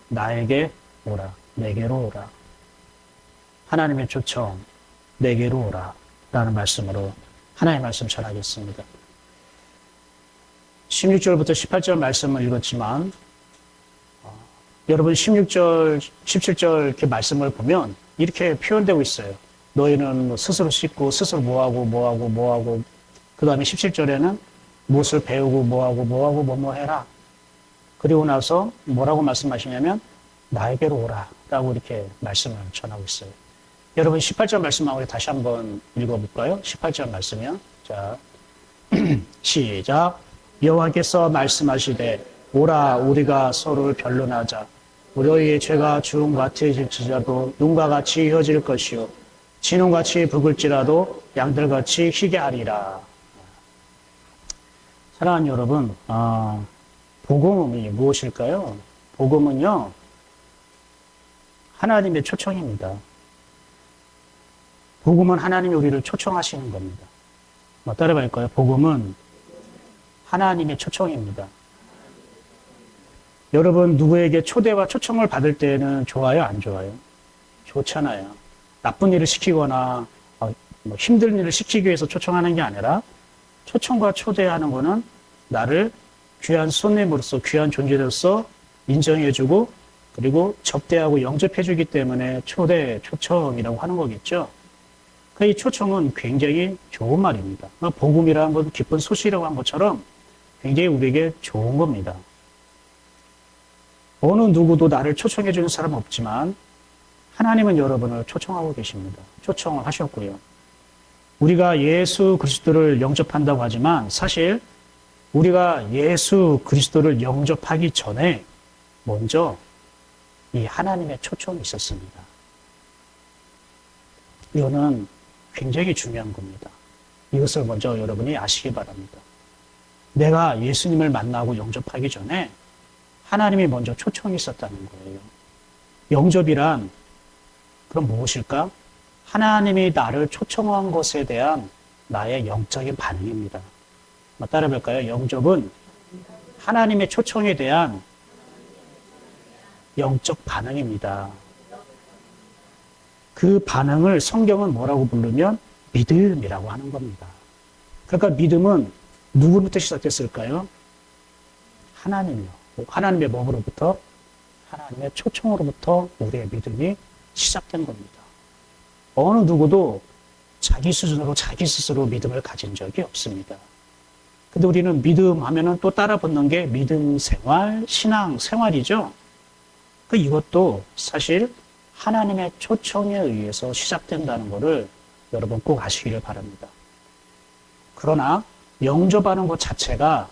나에게 오라. 내게로 오라. 하나님의 초청, 내게로 오라. 라는 말씀으로 하나님의 말씀 전하겠습니다. 16절부터 18절 말씀을 읽었지만 여러분 16절, 17절 이렇게 말씀을 보면 이렇게 표현되고 있어요. 너희는 스스로 씻고 스스로 뭐하고 그 다음에 17절에는 무엇을 배우고 뭐하고 해라. 그리고 나서 뭐라고 말씀하시냐면 나에게로 오라 라고 이렇게 말씀을 전하고 있어요. 여러분 18절 말씀만 우리 다시 한번 읽어볼까요? 18절 말씀이요. 자, 시작. 여호와께서 말씀하시되 오라 우리가 서로를 변론하자. 우리의 죄가 주홍 같을지라도 눈과 같이 휘어질 것이요 진홍같이 붉을지라도 양들같이 희게 하리라. 사랑하는 여러분, 복음이 무엇일까요? 복음은요, 하나님의 초청입니다. 복음은 하나님이 우리를 초청하시는 겁니다. 따라해볼까요? 복음은 하나님의 초청입니다. 여러분, 누구에게 초대와 초청을 받을 때는 좋아요, 안 좋아요? 좋잖아요. 나쁜 일을 시키거나 힘든 일을 시키기 위해서 초청하는 게 아니라 초청과 초대하는 거는 나를 귀한 손님으로서 귀한 존재로서 인정해주고 그리고 접대하고 영접해주기 때문에 초대, 초청이라고 하는 거겠죠. 이 초청은 굉장히 좋은 말입니다. 복음이라는 건 기쁜 소식이라고 한 것처럼 굉장히 우리에게 좋은 겁니다. 어느 누구도 나를 초청해주는 사람은 없지만 하나님은 여러분을 초청하고 계십니다. 초청을 하셨고요. 우리가 예수 그리스도를 영접한다고 하지만 사실 우리가 예수 그리스도를 영접하기 전에 먼저 이 하나님의 초청이 있었습니다. 이거는 굉장히 중요한 겁니다. 이것을 먼저 여러분이 아시기 바랍니다. 내가 예수님을 만나고 영접하기 전에 하나님이 먼저 초청이 있었다는 거예요. 영접이란 그럼 무엇일까? 하나님이 나를 초청한 것에 대한 나의 영적인 반응입니다. 따라해볼까요? 영접은 하나님의 초청에 대한 영적 반응입니다. 그 반응을 성경은 뭐라고 부르면 믿음이라고 하는 겁니다. 그러니까 믿음은 누구부터 시작됐을까요? 하나님이요. 하나님의 몸으로부터 하나님의 초청으로부터 우리의 믿음이 시작된 겁니다. 어느 누구도 자기 수준으로 자기 스스로 믿음을 가진 적이 없습니다. 근데 우리는 믿음 하면은 또 따라 붙는 게 믿음 생활, 신앙 생활이죠. 이것도 사실 하나님의 초청에 의해서 시작된다는 것을 여러분 꼭 아시기를 바랍니다. 그러나 영접하는 것 자체가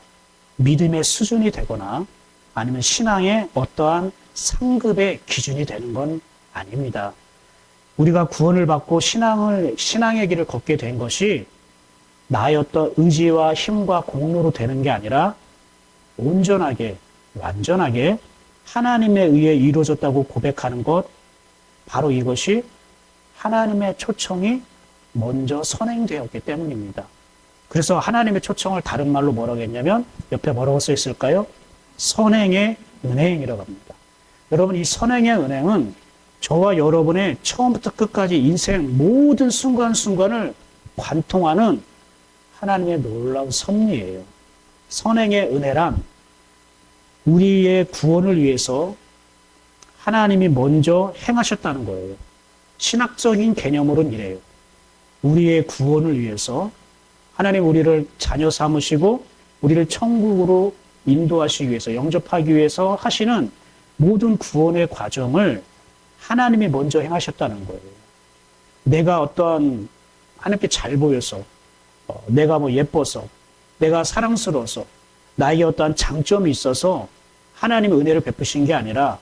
믿음의 수준이 되거나 아니면 신앙의 어떠한 상급의 기준이 되는 건 아닙니다. 우리가 구원을 받고 신앙의 길을 걷게 된 것이 나의 어떤 의지와 힘과 공로로 되는 게 아니라 온전하게, 완전하게 하나님에 의해 이루어졌다고 고백하는 것, 바로 이것이 하나님의 초청이 먼저 선행되었기 때문입니다. 그래서 하나님의 초청을 다른 말로 뭐라고 했냐면 옆에 뭐라고 써 있을까요? 선행의 은행이라고 합니다. 여러분, 이 선행의 은행은 저와 여러분의 처음부터 끝까지 인생 모든 순간순간을 관통하는 하나님의 놀라운 섭리예요. 선행의 은혜란 우리의 구원을 위해서 하나님이 먼저 행하셨다는 거예요. 신학적인 개념으로는 이래요. 우리의 구원을 위해서 하나님 우리를 자녀 삼으시고 우리를 천국으로 인도하시기 위해서 영접하기 위해서 하시는 모든 구원의 과정을 하나님이 먼저 행하셨다는 거예요. 내가 어떠한 하나님께 잘 보여서 내가 예뻐서 내가 사랑스러워서 나에게 어떠한 장점이 있어서 하나님의 은혜를 베푸신 게 아니라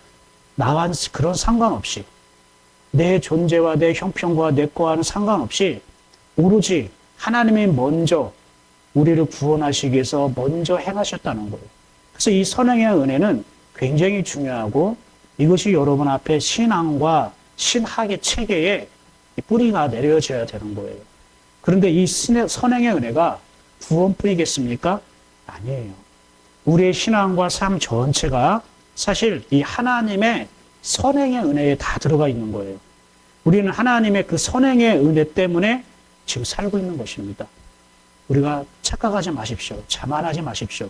나와 그런 상관없이 내 존재와 내 형편과 내 거와는 상관없이 오로지 하나님이 먼저 우리를 구원하시기 위해서 먼저 행하셨다는 거예요. 그래서 이 선행의 은혜는 굉장히 중요하고 이것이 여러분 앞에 신앙과 신학의 체계에 뿌리가 내려져야 되는 거예요. 그런데 이 선행의 은혜가 구원뿐이겠습니까? 아니에요. 우리의 신앙과 삶 전체가 사실 이 하나님의 선행의 은혜에 다 들어가 있는 거예요. 우리는 하나님의 그 선행의 은혜 때문에 지금 살고 있는 것입니다. 우리가 착각하지 마십시오. 자만하지 마십시오.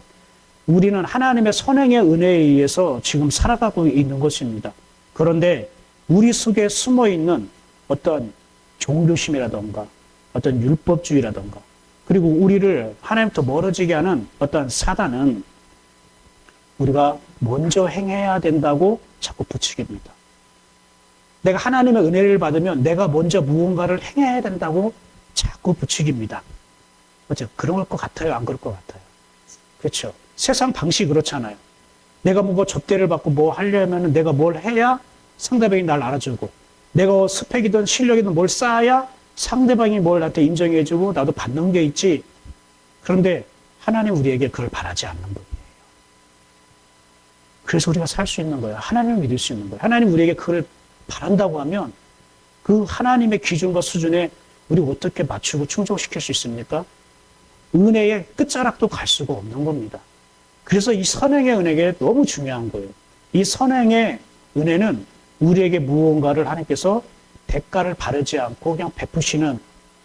우리는 하나님의 선행의 은혜에 의해서 지금 살아가고 있는 것입니다. 그런데 우리 속에 숨어 있는 어떤 종교심이라던가 어떤 율법주의라던가 그리고 우리를 하나님부터 멀어지게 하는 어떤 사단은 우리가 먼저 행해야 된다고 자꾸 부추깁니다. 내가 하나님의 은혜를 받으면 내가 먼저 무언가를 행해야 된다고 자꾸 부추깁니다. 어째 그럴 것 같아요? 안 그럴 것 같아요? 그렇죠. 세상 방식이 그렇잖아요. 내가 뭔가 접대를 받고 뭐 하려면 내가 뭘 해야 상대방이 날 알아주고 내가 스펙이든 실력이든 뭘 쌓아야 상대방이 뭘 나한테 인정해주고 나도 받는 게 있지. 그런데 하나님 우리에게 그걸 바라지 않는 분이에요. 그래서 우리가 살 수 있는 거예요. 하나님을 믿을 수 있는 거예요. 하나님 우리에게 그걸 바란다고 하면 그 하나님의 기준과 수준에 우리 어떻게 맞추고 충족시킬 수 있습니까? 은혜의 끝자락도 갈 수가 없는 겁니다. 그래서 이 선행의 은혜가 너무 중요한 거예요. 이 선행의 은혜는 우리에게 무언가를 하나님께서 대가를 바르지 않고 그냥 베푸시는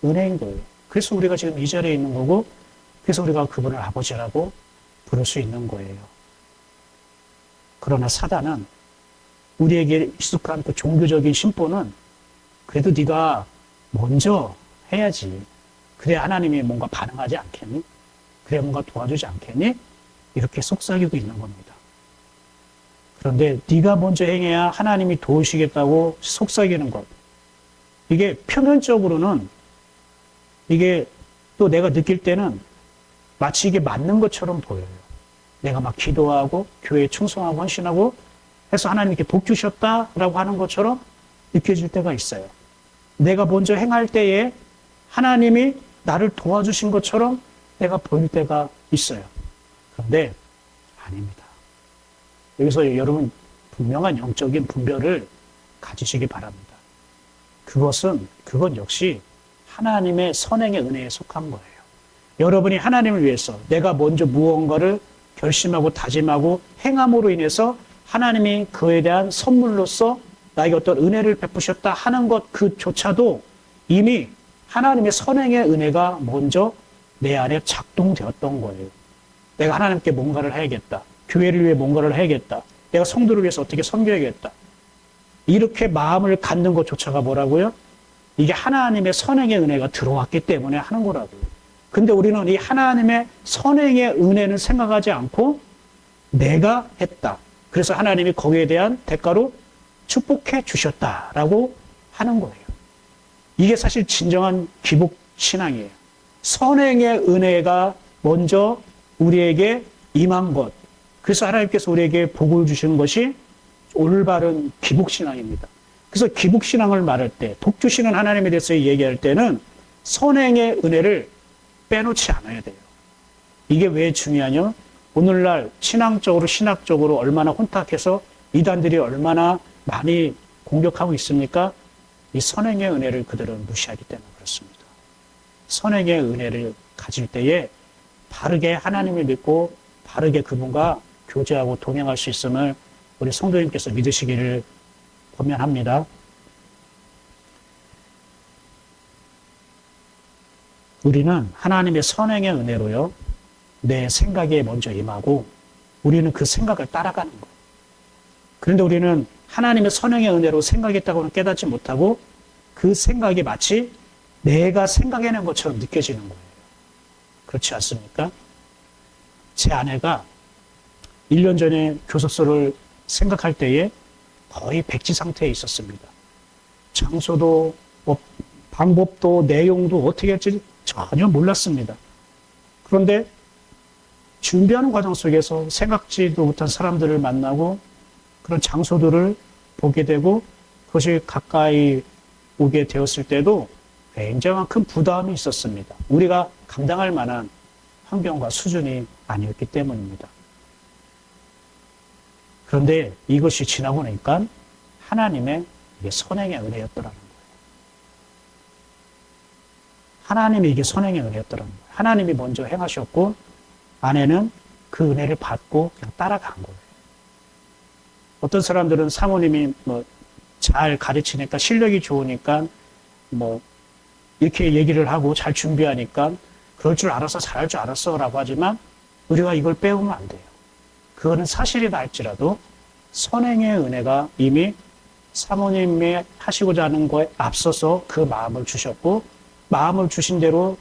은혜인 거예요. 그래서 우리가 지금 이 자리에 있는 거고 그래서 우리가 그분을 아버지라고 부를 수 있는 거예요. 그러나 사단은 우리에게 익숙한 그 종교적인 심보는 그래도 네가 먼저 해야지. 그래야 하나님이 뭔가 반응하지 않겠니? 그래야 뭔가 도와주지 않겠니? 이렇게 속삭이고 있는 겁니다. 그런데 네가 먼저 행해야 하나님이 도우시겠다고 속삭이는 것. 이게 표면적으로는 이게 또 내가 느낄 때는 마치 이게 맞는 것처럼 보여요. 내가 막 기도하고 교회에 충성하고 헌신하고 해서 하나님께 복 주셨다라고 하는 것처럼 느껴질 때가 있어요. 내가 먼저 행할 때에 하나님이 나를 도와주신 것처럼 내가 보일 때가 있어요. 그런데 아닙니다. 여기서 여러분 분명한 영적인 분별을 가지시기 바랍니다. 그건 역시 하나님의 선행의 은혜에 속한 거예요. 여러분이 하나님을 위해서 내가 먼저 무언가를 결심하고 다짐하고 행함으로 인해서 하나님이 그에 대한 선물로서 나에게 어떤 은혜를 베푸셨다 하는 것 그조차도 이미 하나님의 선행의 은혜가 먼저 내 안에 작동되었던 거예요. 내가 하나님께 뭔가를 해야겠다. 교회를 위해 뭔가를 해야겠다. 내가 성도를 위해서 어떻게 섬겨야겠다. 이렇게 마음을 갖는 것조차가 뭐라고요? 이게 하나님의 선행의 은혜가 들어왔기 때문에 하는 거라고요. 근데 우리는 이 하나님의 선행의 은혜는 생각하지 않고 내가 했다. 그래서 하나님이 거기에 대한 대가로 축복해 주셨다라고 하는 거예요. 이게 사실 진정한 기복 신앙이에요. 선행의 은혜가 먼저 우리에게 임한 것. 그래서 하나님께서 우리에게 복을 주시는 것이 올바른 기복 신앙입니다. 그래서 기복 신앙을 말할 때, 복 주시는 하나님에 대해서 얘기할 때는 선행의 은혜를 빼놓지 않아야 돼요. 이게 왜 중요하냐? 오늘날 신앙적으로 신학적으로 얼마나 혼탁해서 이단들이 얼마나 많이 공격하고 있습니까? 이 선행의 은혜를 그들은 무시하기 때문에 그렇습니다. 선행의 은혜를 가질 때에 바르게 하나님을 믿고 바르게 그분과 교제하고 동행할 수 있음을 우리 성도님께서 믿으시기를 권면합니다. 우리는 하나님의 선행의 은혜로요, 내 생각에 먼저 임하고 우리는 그 생각을 따라가는 거예요. 그런데 우리는 하나님의 선행의 은혜로 생각했다고는 깨닫지 못하고 그 생각이 마치 내가 생각해낸 것처럼 느껴지는 거예요. 그렇지 않습니까? 제 아내가 1년 전에 교섭소를 생각할 때에 거의 백지 상태에 있었습니다. 장소도 방법도 내용도 어떻게 할지 전혀 몰랐습니다. 그런데 준비하는 과정 속에서 생각지도 못한 사람들을 만나고 그런 장소들을 보게 되고 그것이 가까이 오게 되었을 때도 굉장한 큰 부담이 있었습니다. 우리가 감당할 만한 환경과 수준이 아니었기 때문입니다. 그런데 이것이 지나고 나니까 하나님의 이게 선행의 은혜였더라는 거예요. 하나님이 이게 선행의 은혜였더라는 거예요. 하나님이 먼저 행하셨고 아내는 그 은혜를 받고 그냥 따라간 거예요. 어떤 사람들은 사모님이 뭐 잘 가르치니까 실력이 좋으니까 뭐 이렇게 얘기를 하고 잘 준비하니까 그럴 줄 알았어, 잘할 줄 알았어 라고 하지만 우리가 이걸 빼오면 안 돼요. 그거는 사실이다 할지라도 선행의 은혜가 이미 사모님이 하시고자 하는 거에 앞서서 그 마음을 주셨고, 마음을 주신 대로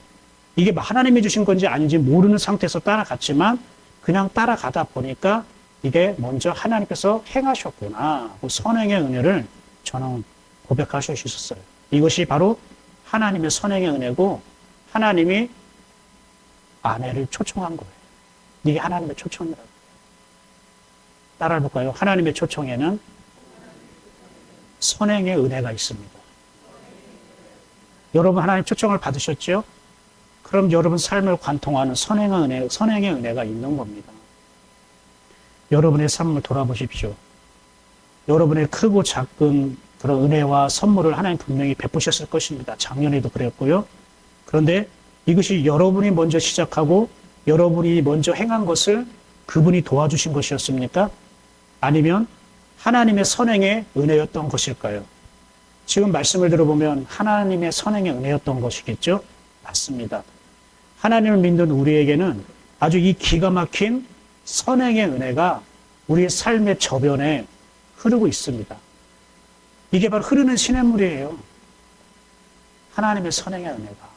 이게 하나님이 주신 건지 아닌지 모르는 상태에서 따라갔지만 그냥 따라가다 보니까 이게 먼저 하나님께서 행하셨구나. 그 선행의 은혜를 저는 고백하실 수 있었어요. 이것이 바로 하나님의 선행의 은혜고 하나님이 아내를 초청한 거예요. 이게 하나님의 초청이라고. 따라해볼까요? 하나님의 초청에는 선행의 은혜가 있습니다. 여러분 하나님 초청을 받으셨죠? 그럼 여러분 삶을 관통하는 선행의 은혜가 있는 겁니다. 여러분의 삶을 돌아보십시오. 여러분의 크고 작은 그런 은혜와 선물을 하나님 분명히 베푸셨을 것입니다. 작년에도 그랬고요. 그런데 이것이 여러분이 먼저 시작하고 여러분이 먼저 행한 것을 그분이 도와주신 것이었습니까? 아니면 하나님의 선행의 은혜였던 것일까요? 지금 말씀을 들어보면 하나님의 선행의 은혜였던 것이겠죠? 맞습니다. 하나님을 믿는 우리에게는 아주 이 기가 막힌 선행의 은혜가 우리의 삶의 저변에 흐르고 있습니다. 이게 바로 흐르는 시냇물이에요. 하나님의 선행의 은혜가.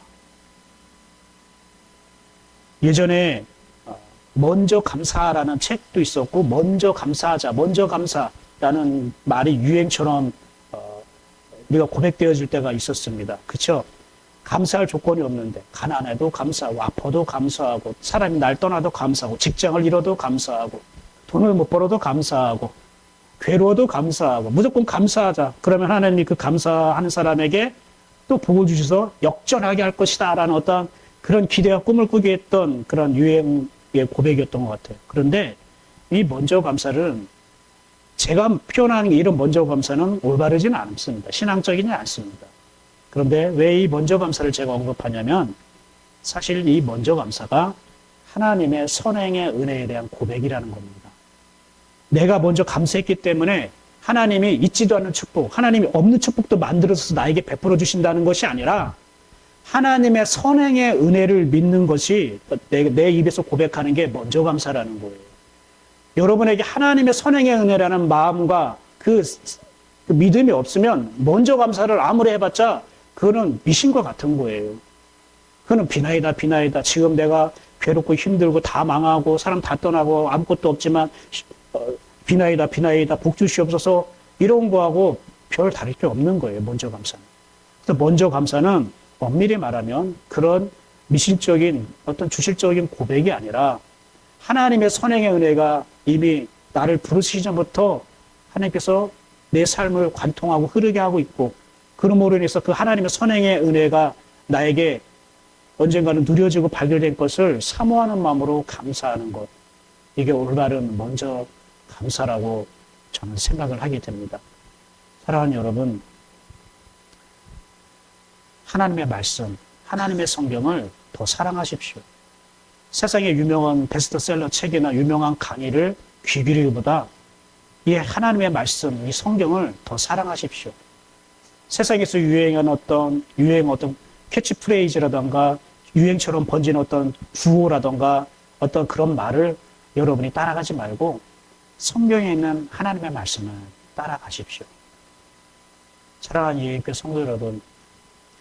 예전에 먼저 감사라는 책도 있었고 먼저 감사하자, 먼저 감사라는 말이 유행처럼 우리가 고백되어질 때가 있었습니다. 그렇죠? 감사할 조건이 없는데 가난해도 감사하고 아파도 감사하고 사람이 날 떠나도 감사하고 직장을 잃어도 감사하고 돈을 못 벌어도 감사하고 괴로워도 감사하고 무조건 감사하자. 그러면 하나님이 그 감사하는 사람에게 또 복을 주셔서 역전하게 할 것이다 라는 어떤 그런 기대와 꿈을 꾸게 했던 그런 유행의 고백이었던 것 같아요. 그런데 이 먼저 감사는 제가 표현하는 이런 먼저 감사는 올바르지는 않습니다. 신앙적이지 않습니다. 그런데 왜 이 먼저 감사를 제가 언급하냐면 사실 이 먼저 감사가 하나님의 선행의 은혜에 대한 고백이라는 겁니다. 내가 먼저 감사했기 때문에 하나님이 있지도 않은 축복, 하나님이 없는 축복도 만들어서 나에게 베풀어 주신다는 것이 아니라 하나님의 선행의 은혜를 믿는 것이 내 입에서 고백하는 게 먼저 감사라는 거예요. 여러분에게 하나님의 선행의 은혜라는 마음과 그 믿음이 없으면 먼저 감사를 아무리 해봤자 그거는 미신과 같은 거예요. 그거는 비나이다. 지금 내가 괴롭고 힘들고 다 망하고 사람 다 떠나고 아무것도 없지만 비나이다 복 주시옵소서 이런 거하고 별 다를 게 없는 거예요. 먼저 감사는. 그래서 먼저 감사는 엄밀히 말하면 그런 미신적인 어떤 주실적인 고백이 아니라 하나님의 선행의 은혜가 이미 나를 부르시기 전부터 하나님께서 내 삶을 관통하고 흐르게 하고 있고 그러므로 인해서 그 하나님의 선행의 은혜가 나에게 언젠가는 누려지고 발견된 것을 사모하는 마음으로 감사하는 것. 이게 올바른 먼저 감사라고 저는 생각을 하게 됩니다. 사랑하는 여러분, 하나님의 말씀, 하나님의 성경을 더 사랑하십시오. 세상에 유명한 베스트셀러 책이나 유명한 강의를 귀 기울이기보다 이 하나님의 말씀, 이 성경을 더 사랑하십시오. 세상에서 유행한 어떤 캐치프레이즈라던가 유행처럼 번지는 어떤 구호라던가 어떤 그런 말을 여러분이 따라가지 말고 성경에 있는 하나님의 말씀을 따라가십시오. 사랑하는 예인교 성도 여러분,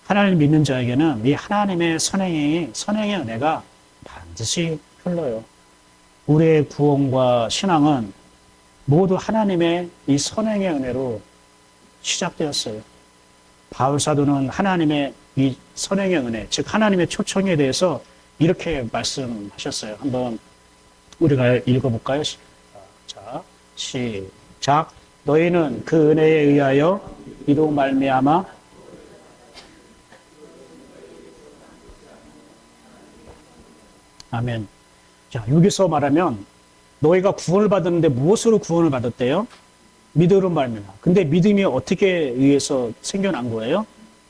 하나님을 믿는 자에게는 이 하나님의 선행의 은혜가 반드시 흘러요. 우리의 구원과 신앙은 모두 하나님의 이 선행의 은혜로 시작되었어요. 바울 사도는 하나님의 이 선행의 은혜, 즉 하나님의 초청에 대해서 이렇게 말씀하셨어요. 한번 우리가 읽어볼까요? 자, 시작. 너희는 그 은혜에 의하여 이로 말미암아 아멘. 자, 여기서 말하면 너희가 구원을 받았는데 무엇으로 구원을 받았대요? 믿음으로 말미암아. 근데 믿음이 어떻게 의해서 생겨난 거예요?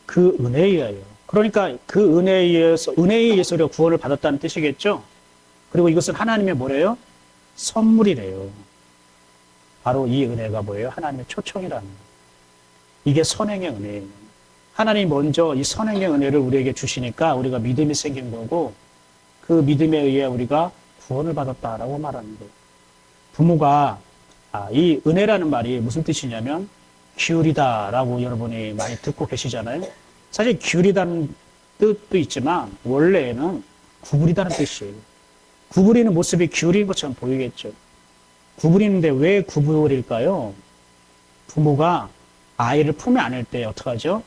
그 은혜에 의하여. 그러니까 그 은혜에 의해서 우리가 구원을 받았다는 뜻이겠죠? 그리고 이것은 하나님의 뭐래요? 선물이래요. 바로 이 은혜가 뭐예요? 하나님의 초청이라는 거예요. 이게 선행의 은혜예요. 하나님이 먼저 이 선행의 은혜를 우리에게 주시니까 우리가 믿음이 생긴 거고 그 믿음에 의해 우리가 구원을 받았다라고 말하는 거예요. 부모가 이 은혜라는 말이 무슨 뜻이냐면 기울이다라고 여러분이 많이 듣고 계시잖아요. 사실 기울이다는 뜻도 있지만 원래는 구부리다는 뜻이에요. 구부리는 모습이 기울인 것처럼 보이겠죠. 구부리는데 왜 구부릴까요? 부모가 아이를 품에 안을 때 어떡하죠?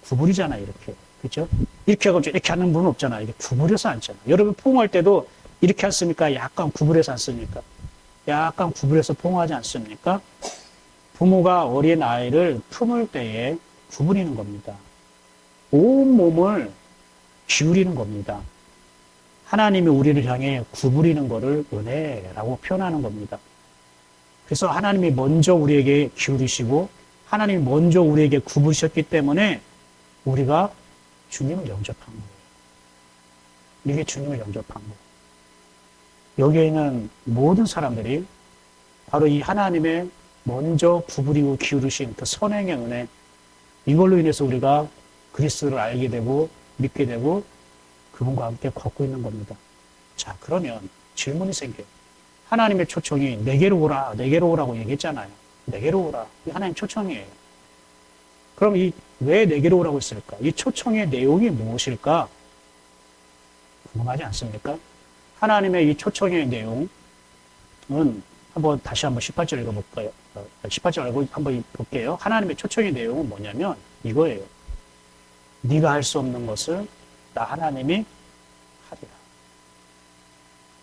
구부리잖아요, 이렇게. 그죠? 이렇게 하고 이렇게 하는 분은 없잖아요. 이게 구부려서 앉잖아요. 여러분 포옹할 때도 이렇게 앉습니까? 약간 구부려서 앉습니까? 약간 구부려서 포옹하지 않습니까? 부모가 어린 아이를 품을 때에 구부리는 겁니다. 온 몸을 기울이는 겁니다. 하나님이 우리를 향해 구부리는 것을 은혜라고 표현하는 겁니다. 그래서 하나님이 먼저 우리에게 기울이시고 하나님이 먼저 우리에게 구부리셨기 때문에 우리가 주님을 영접한 거예요. 이게 주님을 영접한 거예요. 여기에 있는 모든 사람들이 바로 이 하나님의 먼저 구부리고 기울이신 그 선행의 은혜, 이걸로 인해서 우리가 그리스도를 알게 되고 믿게 되고 그분과 함께 걷고 있는 겁니다. 자, 그러면 질문이 생겨요. 하나님의 초청이 내게로 오라, 내게로 오라고 얘기했잖아요. 내게로 오라. 이 하나님 초청이에요. 그럼 왜 내게로 오라고 했을까? 이 초청의 내용이 무엇일까? 궁금하지 않습니까? 하나님의 이 초청의 내용은 다시 한번 18절 읽어볼까요? 18절 알고 한번 볼게요. 하나님의 초청의 내용은 뭐냐면 이거예요. 네가 할 수 없는 것을 나 하나님이 하리라.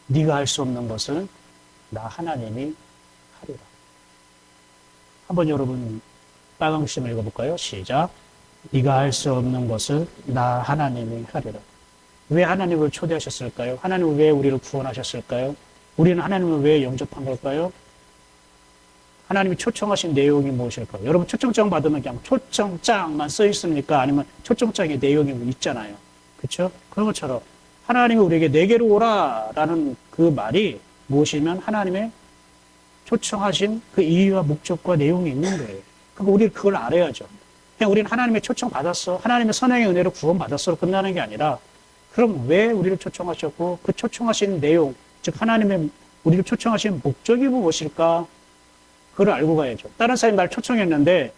네가 할 수 없는 것을 나 하나님이 하리라. 한번 여러분 빨간 글씨를 읽어볼까요? 시작. 네가 할 수 없는 것을 나 하나님이 하리라. 왜 하나님을 초대하셨을까요? 하나님은 왜 우리를 구원하셨을까요? 우리는 하나님을 왜 영접한 걸까요? 하나님이 초청하신 내용이 무엇일까요? 여러분 초청장 받으면 그냥 초청장만 써 있습니까? 아니면 초청장의 내용이 있잖아요. 그렇죠? 그런 것처럼 하나님이 우리에게 내게로 오라라는 그 말이 무엇이면 하나님의 초청하신 그 이유와 목적과 내용이 있는 거예요. 그러니까 우리는 그걸 알아야죠. 그냥 우리는 하나님의 초청 받았어. 하나님의 선행의 은혜로 구원 받았어로 끝나는 게 아니라 그럼 왜 우리를 초청하셨고 그 초청하신 내용, 즉 하나님의 우리를 초청하신 목적이 무엇일까? 그걸 알고 가야죠. 다른 사람이 날 초청했는데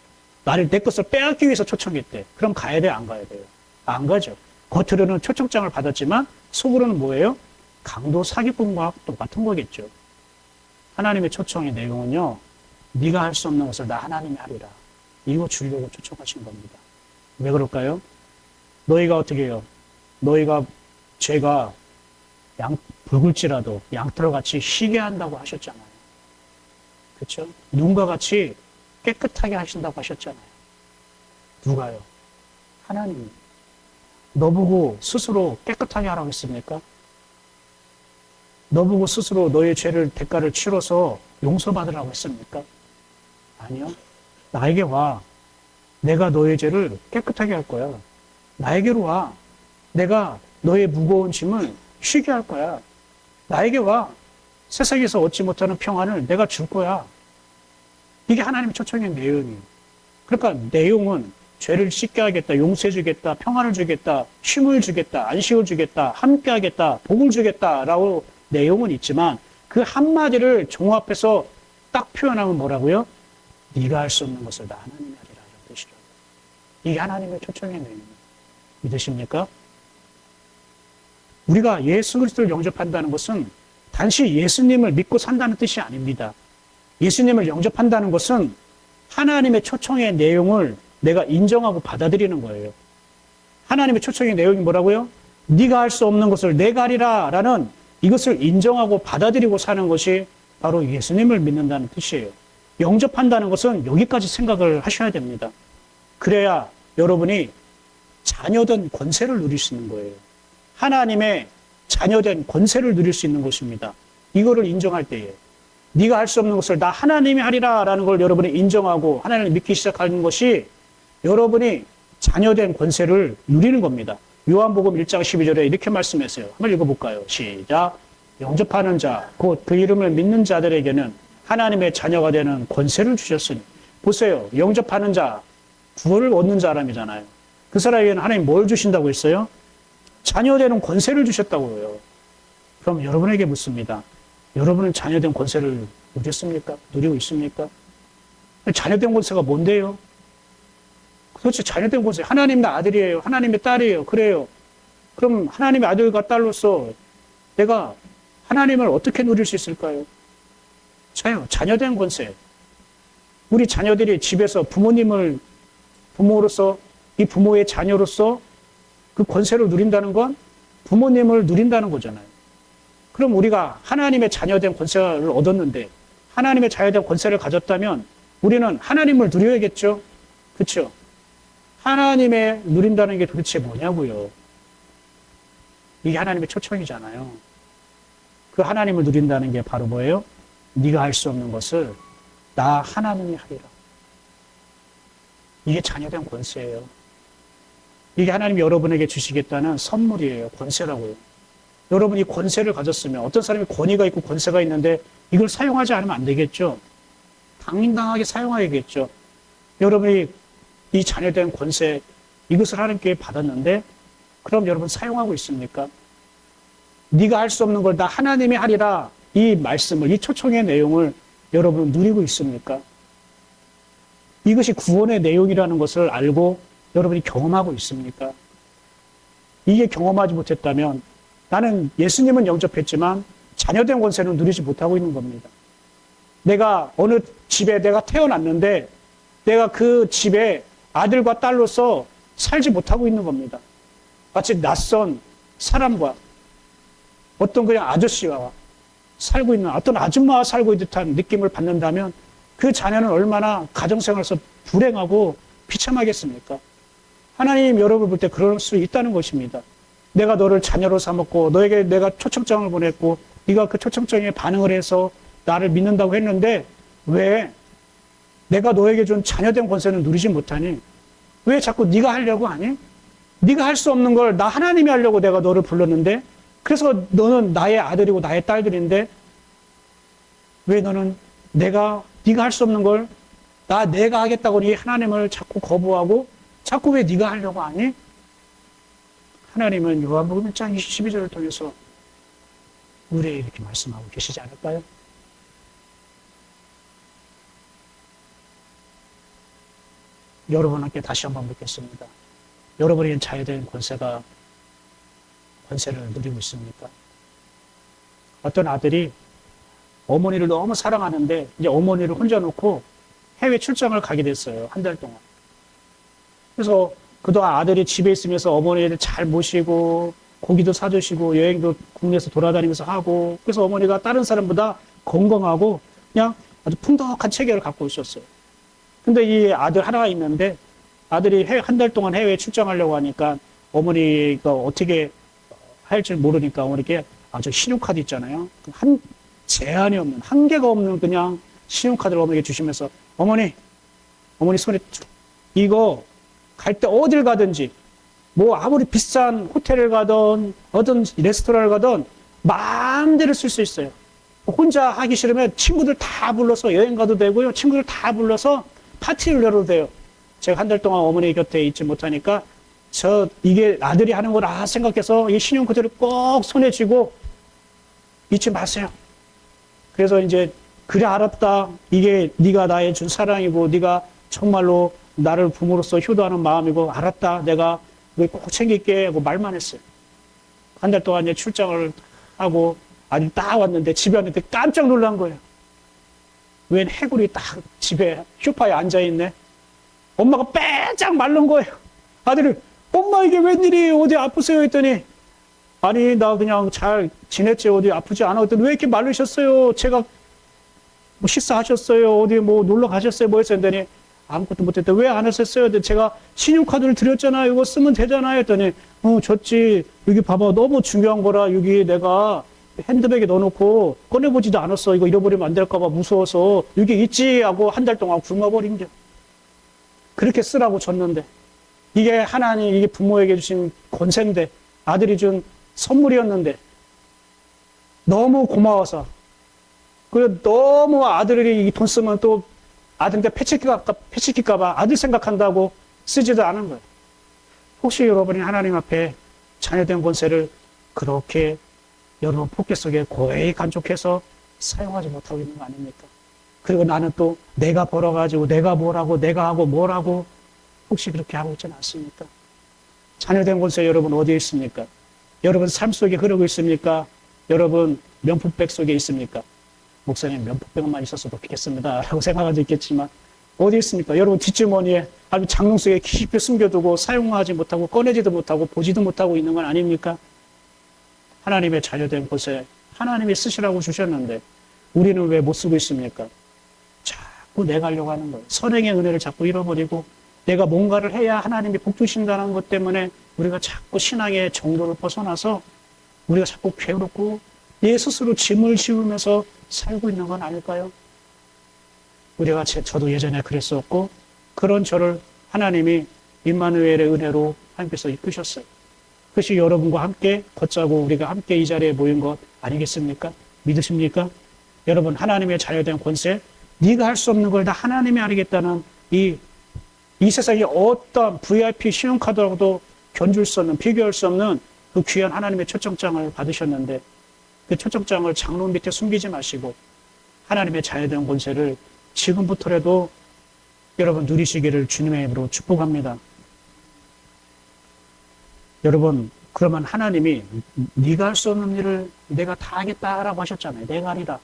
나를 내 것을 빼앗기 위해서 초청했대. 그럼 가야 돼, 안 가야 돼요? 안 가죠. 겉으로는 초청장을 받았지만 속으로는 뭐예요? 강도 사기꾼과 똑같은 거겠죠. 하나님의 초청의 내용은요. 네가 할 수 없는 것을 나 하나님이 하리라. 이거 주려고 초청하신 겁니다. 왜 그럴까요? 너희가 어떻게 해요? 너희가 죄가 붉을지라도 양털같이 희게 한다고 하셨잖아요. 그렇죠? 눈과 같이 깨끗하게 하신다고 하셨잖아요. 누가요? 하나님. 너보고 스스로 깨끗하게 하라고 했습니까? 너보고 스스로 너의 죄를 대가를 치러서 용서받으라고 했습니까? 아니요. 나에게 와. 내가 너의 죄를 깨끗하게 할 거야. 나에게로 와. 내가 너의 무거운 짐을 쉬게 할 거야. 나에게 와. 세상에서 얻지 못하는 평안을 내가 줄 거야. 이게 하나님의 초청의 내용이에요. 그러니까 내용은 죄를 씻게 하겠다, 용서해 주겠다, 평안을 주겠다, 쉼을 주겠다, 안식을 주겠다, 함께 하겠다, 복을 주겠다라고 내용은 있지만 그 한마디를 종합해서 딱 표현하면 뭐라고요? 네가 할 수 없는 것을 나 하나님이 하리라 이런 뜻이죠. 이게 하나님의 초청의 내용입니다. 믿으십니까? 우리가 예수 그리스도를 영접한다는 것은 단지 예수님을 믿고 산다는 뜻이 아닙니다. 예수님을 영접한다는 것은 하나님의 초청의 내용을 내가 인정하고 받아들이는 거예요. 하나님의 초청의 내용이 뭐라고요? 네가 할 수 없는 것을 내가 하리라 라는 이것을 인정하고 받아들이고 사는 것이 바로 예수님을 믿는다는 뜻이에요. 영접한다는 것은 여기까지 생각을 하셔야 됩니다. 그래야 여러분이 자녀된 권세를 누릴 수 있는 거예요. 하나님의 자녀된 권세를 누릴 수 있는 것입니다. 이거를 인정할 때에 네가 할 수 없는 것을 나 하나님이 하리라 라는 걸 여러분이 인정하고 하나님을 믿기 시작하는 것이 여러분이 자녀된 권세를 누리는 겁니다. 요한복음 1장 12절에 이렇게 말씀했어요. 한번 읽어볼까요? 시작. 영접하는 자, 곧 그 이름을 믿는 자들에게는 하나님의 자녀가 되는 권세를 주셨으니. 보세요. 영접하는 자, 구원을 얻는 사람이잖아요. 그 사람에게는 하나님 뭘 주신다고 했어요? 자녀되는 권세를 주셨다고요. 그럼 여러분에게 묻습니다. 여러분은 자녀된 권세를 누렸습니까? 누리고 있습니까? 자녀된 권세가 뭔데요? 도대체 자녀된 권세, 하나님의 아들이에요. 하나님의 딸이에요. 그래요. 그럼 하나님의 아들과 딸로서 내가 하나님을 어떻게 누릴 수 있을까요? 자녀된 권세. 우리 자녀들이 집에서 부모로서, 이 부모의 자녀로서 그 권세를 누린다는 건 부모님을 누린다는 거잖아요. 그럼 우리가 하나님의 자녀된 권세를 얻었는데, 하나님의 자녀된 권세를 가졌다면 우리는 하나님을 누려야겠죠? 그렇죠? 하나님의 누린다는 게 도대체 뭐냐고요? 이게 하나님의 초청이잖아요. 그 하나님을 누린다는 게 바로 뭐예요? 네가 할 수 없는 것을 나 하나님이 하리라. 이게 자녀된 권세예요. 이게 하나님이 여러분에게 주시겠다는 선물이에요. 권세라고요. 여러분이 권세를 가졌으면, 어떤 사람이 권위가 있고 권세가 있는데 이걸 사용하지 않으면 안 되겠죠. 당당하게 사용해야겠죠. 여러분이 이 자녀된 권세, 이것을 하나님께 받았는데 그럼 여러분 사용하고 있습니까? 네가 할 수 없는 걸 다 하나님이 하리라, 이 말씀을, 이 초청의 내용을 여러분 누리고 있습니까? 이것이 구원의 내용이라는 것을 알고 여러분이 경험하고 있습니까? 이게 경험하지 못했다면 나는 예수님은 영접했지만 자녀된 권세는 누리지 못하고 있는 겁니다. 내가 어느 집에 내가 태어났는데 내가 그 집에 아들과 딸로서 살지 못하고 있는 겁니다. 마치 낯선 사람과 어떤 그냥 아저씨와 살고 있는, 어떤 아줌마와 살고 있는 듯한 느낌을 받는다면 그 자녀는 얼마나 가정생활에서 불행하고 비참하겠습니까? 하나님 여러분을 볼 때 그럴 수 있다는 것입니다. 내가 너를 자녀로 삼았고 너에게 내가 초청장을 보냈고 네가 그 초청장에 반응을 해서 나를 믿는다고 했는데 왜 내가 너에게 준 자녀된 권세는 누리지 못하니? 왜 자꾸 네가 하려고 하니? 네가 할 수 없는 걸 나 하나님이 하려고 내가 너를 불렀는데, 그래서 너는 나의 아들이고 나의 딸들인데 왜 너는 네가 할 수 없는 걸 내가 하겠다고 이 하나님을 자꾸 거부하고 자꾸 왜 네가 하려고 하니? 하나님은 요한복음 1장 22절을 통해서 우리에게 이렇게 말씀하고 계시지 않을까요? 여러분께 다시 한번 묻겠습니다. 여러분이 자유된 권세를 누리고 있습니까? 어떤 아들이 어머니를 너무 사랑하는데 이제 어머니를 혼자 놓고 해외 출장을 가게 됐어요. 한 달 동안. 그래서 그동안 아들이 집에 있으면서 어머니를 잘 모시고 고기도 사주시고 여행도 국내에서 돌아다니면서 하고, 그래서 어머니가 다른 사람보다 건강하고 그냥 아주 풍덕한 체격을 갖고 있었어요. 근데 이 아들 하나가 있는데 아들이 한 달 동안 해외에 출장하려고 하니까 어머니가 어떻게 할지 모르니까 어머니께 아주 신용카드 있잖아요. 제한이 없는, 한계가 없는 그냥 신용카드를 어머니께 주시면서 어머니 손에 이거 갈 때 어딜 가든지 뭐 아무리 비싼 호텔을 가든 어떤 레스토랑을 가든 마음대로 쓸 수 있어요. 혼자 하기 싫으면 친구들 다 불러서 여행 가도 되고요. 친구들 다 불러서 파티를 열어도 돼요. 제가 한 달 동안 어머니 곁에 있지 못하니까 이게 아들이 하는 거라 생각해서 이 신용카드를 꼭 손에 쥐고 잊지 마세요. 그래서 이제 그래 알았다. 이게 네가 나의 준 사랑이고 네가 정말로 나를 부모로서 효도하는 마음이고 알았다. 내가 꼭 챙길게 하고 말만 했어요. 한 달 동안 이제 출장을 하고 아니 딱 왔는데 집에 왔는데 깜짝 놀란 거예요. 웬 해골이 딱 집에 소파에 앉아있네. 엄마가 빼짝 마른 거예요. 아들이 엄마 이게 웬일이에요? 어디 아프세요? 했더니 아니 나 그냥 잘 지냈지 어디 아프지 않아. 했더니 왜 이렇게 마르셨어요? 제가 뭐 식사하셨어요? 어디 뭐 놀러 가셨어요? 뭐 했어요? 했더니 아무것도 못했대. 왜 안 하셨어요? 근데 제가 신용카드를 드렸잖아요. 이거 쓰면 되잖아요. 했더니 줬지. 여기 봐봐. 너무 중요한 거라 여기 내가 핸드백에 넣어놓고 꺼내보지도 않았어. 이거 잃어버리면 안 될까봐 무서워서 여기 있지 하고 한 달 동안 굶어버린 게. 그렇게 쓰라고 줬는데 이게 하나님, 이게 부모에게 주신 권세인데 아들이 준 선물이었는데 너무 고마워서 그리고 너무 아들이 돈 쓰면 또 아들한테 패치킬까봐 아들 생각한다고 쓰지도 않은 거예요. 혹시 여러분이 하나님 앞에 자녀된 권세를 그렇게 여러분 포켓 속에 고이 간직해서 사용하지 못하고 있는 거 아닙니까? 그리고 나는 또 내가 벌어가지고 내가 뭐라고 내가 하고 뭐라고 혹시 그렇게 하고 있지는 않습니까? 자녀된 권세 여러분 어디에 있습니까? 여러분 삶 속에 흐르고 있습니까? 여러분 명품백 속에 있습니까? 목사님 명품백만 있었어도 좋겠습니다 라고 생각하고 있겠지만 어디 있습니까? 여러분 뒷주머니에 아주 장롱 속에 깊이 숨겨두고 사용하지 못하고 꺼내지도 못하고 보지도 못하고 있는 건 아닙니까? 하나님의 자녀된 곳에 하나님이 쓰시라고 주셨는데 우리는 왜 못 쓰고 있습니까? 자꾸 내가 하려고 하는 거예요. 선행의 은혜를 자꾸 잃어버리고 내가 뭔가를 해야 하나님이 복 주신다는 것 때문에 우리가 자꾸 신앙의 정도를 벗어나서 우리가 자꾸 괴롭고 내 스스로 짐을 지우면서 살고 있는 건 아닐까요? 우리가 저도 예전에 그랬었고 그런 저를 하나님이 임마누엘의 은혜로 하나님께서 이끄셨어요. 그것이 여러분과 함께 걷자고 우리가 함께 이 자리에 모인 것 아니겠습니까? 믿으십니까? 여러분 하나님의 자녀된 권세 네가 할 수 없는 걸 다 하나님이 하겠다는 이 세상에 어떤 VIP 신용카드라고도 견줄 수 없는 비교할 수 없는 그 귀한 하나님의 초청장을 받으셨는데 그 초청장을 장롱 밑에 숨기지 마시고 하나님의 자녀된 권세를 지금부터라도 여러분 누리시기를 주님의 이름으로 축복합니다. 여러분 그러면 하나님이 네가 할 수 없는 일을 내가 다 하겠다라고 하셨잖아요. 내가 하리라.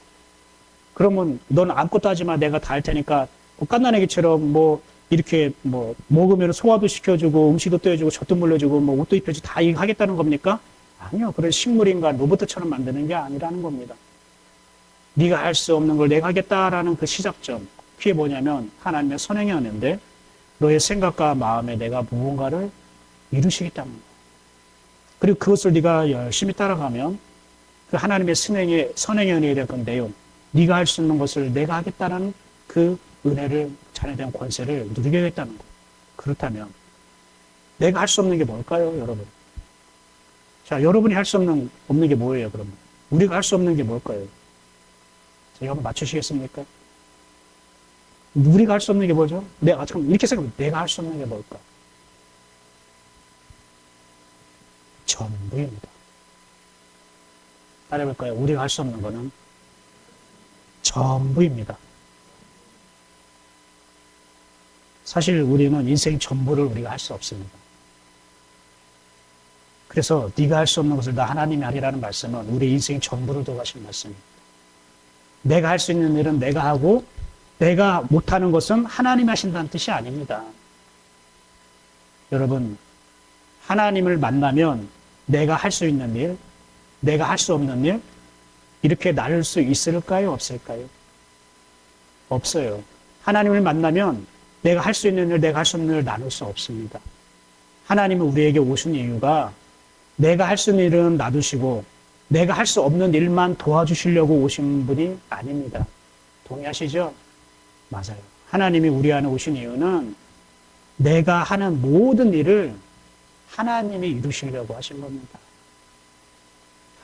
그러면 넌 아무것도 하지 마. 내가 다 할 테니까 깐난애기처럼 뭐 이렇게 뭐 먹으면 소화도 시켜주고 음식도 떠해주고 젖도 물려주고 뭐 옷도 입혀주고 다 하겠다는 겁니까? 아니요. 그런 식물인간 로봇처럼 만드는 게 아니라는 겁니다. 네가 할 수 없는 걸 내가 하겠다라는 그 시작점. 그게 뭐냐면 하나님의 선행이 하는데 너의 생각과 마음에 내가 무언가를 이루시겠다는 거예요. 그리고 그것을 네가 열심히 따라가면 그 하나님의 선행의 은혜에 대한 그 내용, 네가 할 수 있는 것을 내가 하겠다는 그 은혜를 자녀된 권세를 누리게 하겠다는 거예요. 그렇다면 내가 할 수 없는 게 뭘까요, 여러분? 자, 여러분이 할 수 없는 게 뭐예요, 그러면? 우리가 할 수 없는 게 뭘까요? 자, 여러분 맞추시겠습니까? 우리가 할 수 없는 게 뭐죠? 내가 참 이렇게 생각하면 내가 할 수 없는 게 뭘까? 전부입니다. 따라해볼까요? 우리가 할 수 없는 거는 전부입니다. 사실 우리는 인생 전부를 우리가 할 수 없습니다. 그래서 네가 할 수 없는 것을 나 하나님이 하리라는 말씀은 우리 인생 전부를 두고 하신 말씀입니다. 내가 할 수 있는 일은 내가 하고 내가 못하는 것은 하나님이 하신다는 뜻이 아닙니다. 여러분 하나님을 만나면 내가 할 수 있는 일, 내가 할 수 없는 일 이렇게 나눌 수 있을까요? 없을까요? 없어요. 하나님을 만나면 내가 할 수 있는 일, 내가 할 수 없는 일을 나눌 수 없습니다. 하나님은 우리에게 오신 이유가 내가 할 수 있는 일은 놔두시고 내가 할 수 없는 일만 도와주시려고 오신 분이 아닙니다. 동의하시죠? 맞아요. 하나님이 우리 안에 오신 이유는 내가 하는 모든 일을 하나님이 이루시려고 하신 겁니다.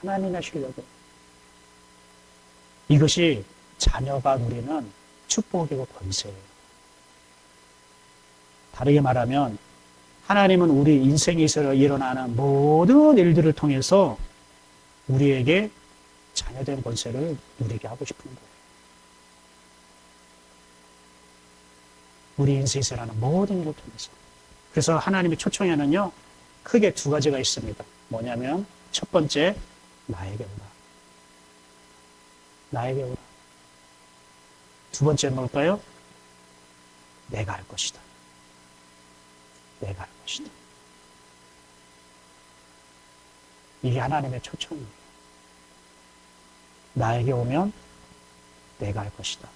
하나님이 하시려고. 이것이 자녀가 누리는 축복이고 권세예요. 다르게 말하면 하나님은 우리 인생에서 일어나는 모든 일들을 통해서 우리에게 자녀된 권세를 누리게 하고 싶은 거예요. 우리 인생에서 일어나는 모든 일을 통해서. 그래서 하나님의 초청에는요, 크게 두 가지가 있습니다. 뭐냐면 첫 번째, 나에게 오라. 나에게 오라. 두 번째 뭘까요? 내가 할 것이다. 내가 할 것이다. 이게 하나님의 초청이에요. 나에게 오면 내가 할 것이다.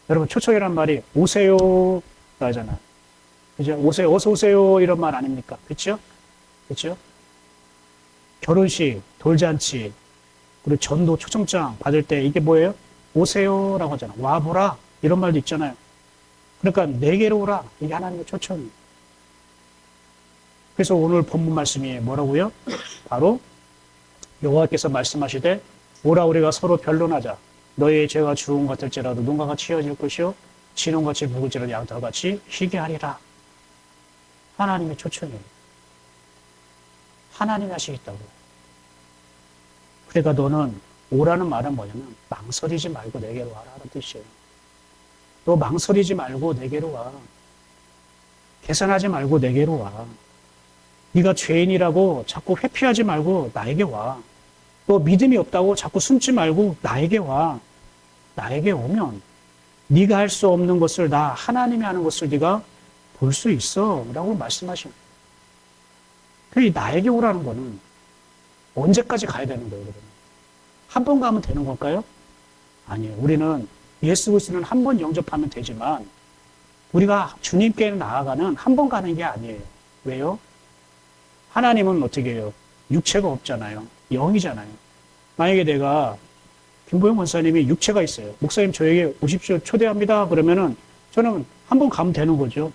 여러분 초청이란 말이 오세요 하잖아요. 그죠? 오세요, 어서 오세요 이런 말 아닙니까? 그렇죠? 그렇죠? 결혼식, 돌잔치, 그리고 전도 초청장 받을 때 이게 뭐예요? 오세요라고 하잖아요. 와보라 이런 말도 있잖아요. 그러니까 내게로 오라. 이게 하나님의 초청이에요. 그래서 오늘 본문 말씀이 뭐라고요? 바로 여호와께서 말씀하시되 오라 우리가 서로 변론하자. 너의 죄가 주홍 같을지라도 눈과 같이 휘어질 것이요 진홍같이 붉을지라도 양털같이 희게 하리라. 하나님의 초청이에요. 하나님이 하시겠다고. 그러니까 너는 오라는 말은 뭐냐면 망설이지 말고 내게로 와라는 뜻이에요. 너 망설이지 말고 내게로 와. 계산하지 말고 내게로 와. 네가 죄인이라고 자꾸 회피하지 말고 나에게 와. 너 믿음이 없다고 자꾸 숨지 말고 나에게 와. 나에게 오면 네가 할 수 없는 것을 나 하나님이 하는 것을 네가 볼 수 있어 라고 말씀하시는 거예요. 나에게 오라는 거는 언제까지 가야 되는 거예요? 한 번 가면 되는 걸까요? 아니에요. 우리는 예수 그리스도는 한 번 영접하면 되지만 우리가 주님께 나아가는 한 번 가는 게 아니에요. 왜요? 하나님은 어떻게 해요? 육체가 없잖아요. 영이잖아요. 만약에 내가 김보영 원사님이 육체가 있어요. 목사님 저에게 오십시오. 초대합니다. 그러면은 저는 한 번 가면 되는 거죠.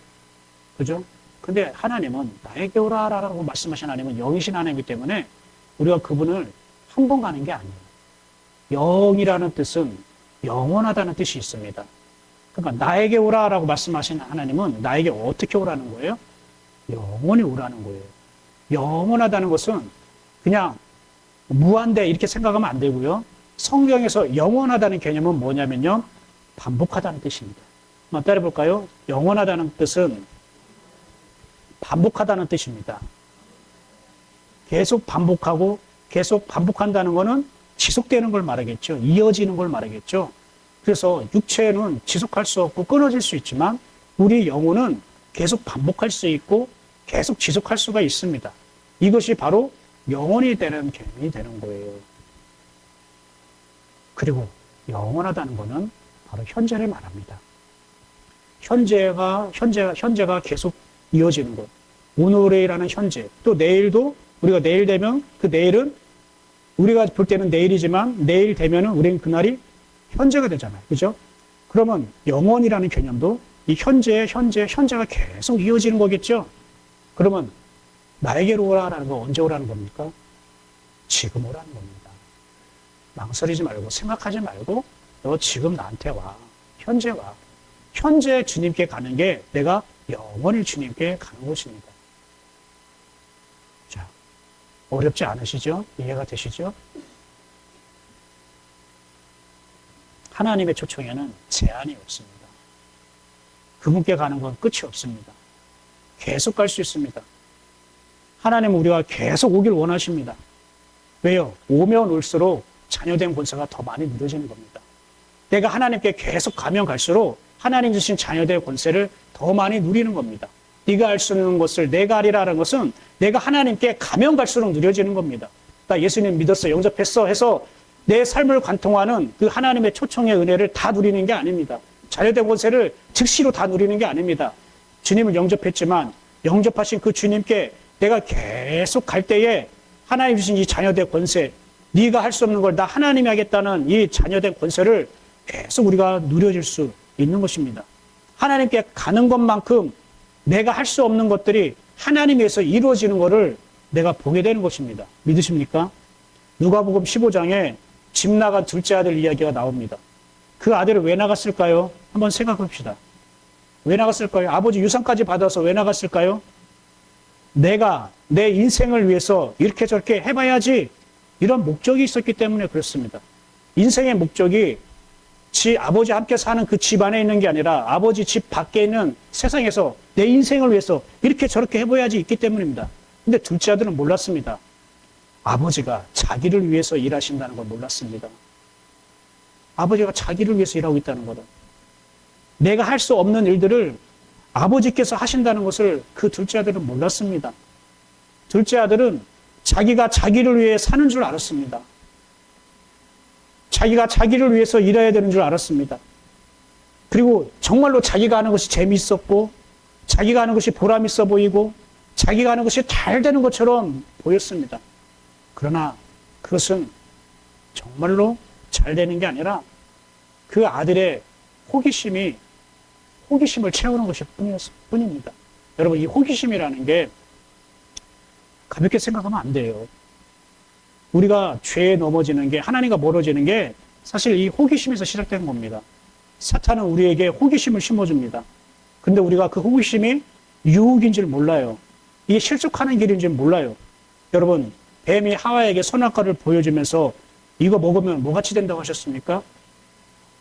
그죠? 근데 하나님은 나에게 오라라고 말씀하신 하나님은 영이신 하나님이기 때문에 우리가 그분을 한 번 가는 게 아니에요. 영이라는 뜻은 영원하다는 뜻이 있습니다. 그러니까 나에게 오라라고 말씀하신 하나님은 나에게 어떻게 오라는 거예요? 영원히 오라는 거예요. 영원하다는 것은 그냥 무한대 이렇게 생각하면 안 되고요. 성경에서 영원하다는 개념은 뭐냐면요. 반복하다는 뜻입니다. 한번 따라해볼까요? 영원하다는 뜻은 반복하다는 뜻입니다. 계속 반복하고 계속 반복한다는 것은 지속되는 걸 말하겠죠. 이어지는 걸 말하겠죠. 그래서 육체는 지속할 수 없고 끊어질 수 있지만 우리 영혼은 계속 반복할 수 있고 계속 지속할 수가 있습니다. 이것이 바로 영원히 되는 개념이 되는 거예요. 그리고 영원하다는 것은 바로 현재를 말합니다. 현재가 계속 이어지는 것. 오늘이라는 현재. 또 내일도 우리가 내일 되면 그 내일은 우리가 볼 때는 내일이지만 내일 되면은 우리는 그날이 현재가 되잖아요. 그죠? 그러면 영원이라는 개념도 이 현재가 계속 이어지는 거겠죠? 그러면 나에게로 오라라는 거 언제 오라는 겁니까? 지금 오라는 겁니다. 망설이지 말고 생각하지 말고 너 지금 나한테 와. 현재 와. 현재 주님께 가는 게 내가 영원히 주님께 가는 것입니다. 자, 어렵지 않으시죠? 이해가 되시죠? 하나님의 초청에는 제한이 없습니다. 그분께 가는 건 끝이 없습니다. 계속 갈 수 있습니다. 하나님은 우리가 계속 오길 원하십니다. 왜요? 오면 올수록 자녀된 권세가 더 많이 누려지는 겁니다. 내가 하나님께 계속 가면 갈수록 하나님 주신 자녀된 권세를 더 많이 누리는 겁니다. 네가 할 수 있는 것을 내가 하리라는 것은 내가 하나님께 가면 갈수록 누려지는 겁니다. 나 예수님 믿었어, 영접했어 해서 내 삶을 관통하는 그 하나님의 초청의 은혜를 다 누리는 게 아닙니다. 자녀된 권세를 즉시로 다 누리는 게 아닙니다. 주님을 영접했지만 영접하신 그 주님께 내가 계속 갈 때에 하나님 주신 이 자녀된 권세, 네가 할 수 없는 걸 나 하나님이 하겠다는 이 자녀된 권세를 계속 우리가 누려질 수 있는 것입니다. 하나님께 가는 것만큼 내가 할 수 없는 것들이 하나님에서 이루어지는 것을 내가 보게 되는 것입니다. 믿으십니까? 누가복음 15장에 집 나간 둘째 아들 이야기가 나옵니다. 그 아들은 왜 나갔을까요? 한번 생각해 봅시다. 왜 나갔을까요? 아버지 유산까지 받아서 왜 나갔을까요? 내가 내 인생을 위해서 이렇게 저렇게 해봐야지 이런 목적이 있었기 때문에 그렇습니다. 인생의 목적이 아버지 함께 사는 그 집 안에 있는 게 아니라 아버지 집 밖에 있는 세상에서 내 인생을 위해서 이렇게 저렇게 해봐야지 있기 때문입니다. 근데 둘째 아들은 몰랐습니다. 아버지가 자기를 위해서 일하신다는 걸 몰랐습니다. 아버지가 자기를 위해서 일하고 있다는 거를. 내가 할 수 없는 일들을 아버지께서 하신다는 것을 그 둘째 아들은 몰랐습니다. 둘째 아들은 자기가 자기를 위해 사는 줄 알았습니다. 자기가 자기를 위해서 일해야 되는 줄 알았습니다. 그리고 정말로 자기가 하는 것이 재미있었고 자기가 하는 것이 보람 있어 보이고 자기가 하는 것이 잘 되는 것처럼 보였습니다. 그러나 그것은 정말로 잘 되는 게 아니라 그 아들의 호기심을 채우는 것일 뿐입니다. 여러분, 이 호기심이라는 게 가볍게 생각하면 안 돼요. 우리가 죄에 넘어지는 게, 하나님과 멀어지는 게 사실 이 호기심에서 시작된 겁니다. 사탄은 우리에게 호기심을 심어줍니다. 근데 우리가 그 호기심이 유혹인 줄 몰라요. 이게 실족하는 길인 줄 몰라요. 여러분, 뱀이 하와에게 선악과를 보여주면서 이거 먹으면 뭐같이 된다고 하셨습니까?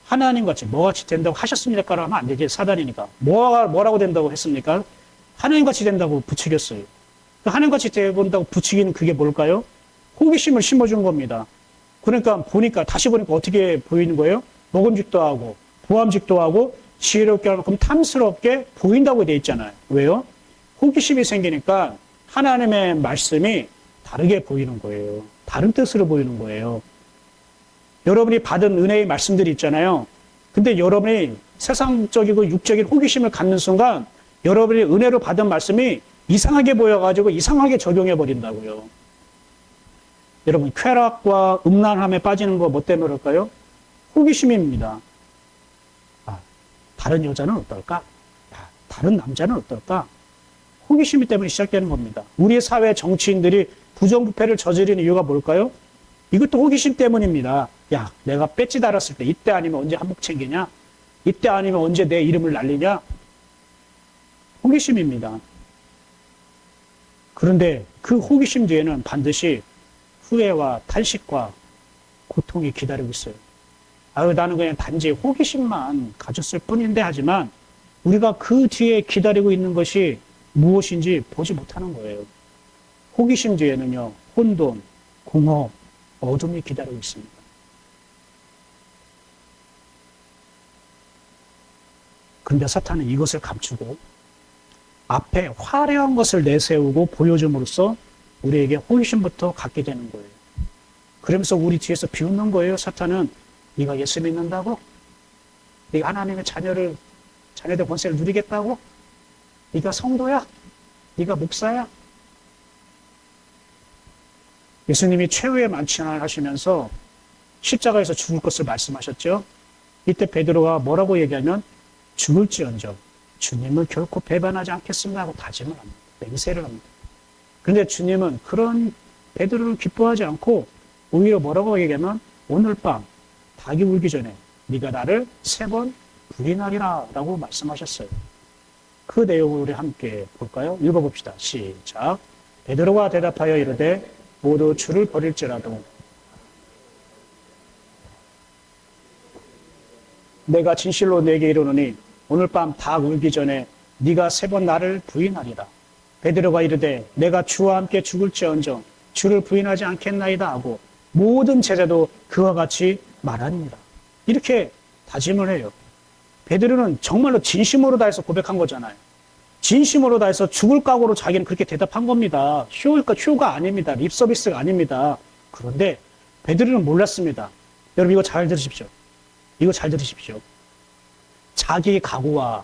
하나님같이 뭐같이 된다고 하셨습니까? 하면 안 되지. 사단이니까. 뭐라고 된다고 했습니까? 하나님같이 된다고 부추겼어요. 하나님같이 된다고 부추기는 그게 뭘까요? 호기심을 심어준 겁니다. 그러니까 다시 보니까 어떻게 보이는 거예요? 먹음직도 하고, 보암직도 하고, 지혜롭게 하고, 그럼 탐스럽게 보인다고 되어 있잖아요. 왜요? 호기심이 생기니까 하나님의 말씀이 다르게 보이는 거예요. 다른 뜻으로 보이는 거예요. 여러분이 받은 은혜의 말씀들이 있잖아요. 근데 여러분이 세상적이고 육적인 호기심을 갖는 순간 여러분이 은혜로 받은 말씀이 이상하게 보여가지고 이상하게 적용해버린다고요. 여러분, 쾌락과 음란함에 빠지는 거 뭐 때문에 그럴까요? 호기심입니다. 다른 여자는 어떨까? 다른 남자는 어떨까? 호기심 때문에 시작되는 겁니다. 우리 사회 정치인들이 부정부패를 저지르는 이유가 뭘까요? 이것도 호기심 때문입니다. 야, 내가 배지 달았을 때 이때 아니면 언제 한몫 챙기냐? 이때 아니면 언제 내 이름을 날리냐? 호기심입니다. 그런데 그 호기심 뒤에는 반드시 후회와 탄식과 고통이 기다리고 있어요. 나는 그냥 단지 호기심만 가졌을 뿐인데 하지만 우리가 그 뒤에 기다리고 있는 것이 무엇인지 보지 못하는 거예요. 호기심 뒤에는요, 혼돈, 공허, 어둠이 기다리고 있습니다. 그런데 사탄은 이것을 감추고 앞에 화려한 것을 내세우고 보여줌으로써 우리에게 호기심부터 갖게 되는 거예요. 그러면서 우리 뒤에서 비웃는 거예요. 사탄은 네가 예수 믿는다고? 네가 하나님의 자녀들 권세를 누리겠다고? 네가 성도야? 네가 목사야? 예수님이 최후의 만찬을 하시면서 십자가에서 죽을 것을 말씀하셨죠. 이때 베드로가 뭐라고 얘기하면 죽을지언정 주님을 결코 배반하지 않겠습니다 하고 다짐을 합니다. 맹세를 합니다. 그런데 주님은 그런 베드로를 기뻐하지 않고 오히려 뭐라고 얘기하면 오늘 밤 닭이 울기 전에 네가 나를 3번 부인하리라 라고 말씀하셨어요. 그 내용을 우리 함께 볼까요? 읽어봅시다. 시작. 베드로가 대답하여 이르되 모두 주를 버릴지라도 내가 진실로 내게 이르노니 오늘 밤 닭 울기 전에 네가 3번 나를 부인하리라. 베드로가 이르되 내가 주와 함께 죽을지언정 주를 부인하지 않겠나이다 하고 모든 제자도 그와 같이 말하니라. 이렇게 다짐을 해요. 베드로는 정말로 진심으로 다해서 고백한 거잖아요. 진심으로 다해서 죽을 각오로 자기는 그렇게 대답한 겁니다. 쇼가 아닙니다. 립서비스가 아닙니다. 그런데 베드로는 몰랐습니다. 여러분 이거 잘 들으십시오. 이거 잘 들으십시오. 자기 각오와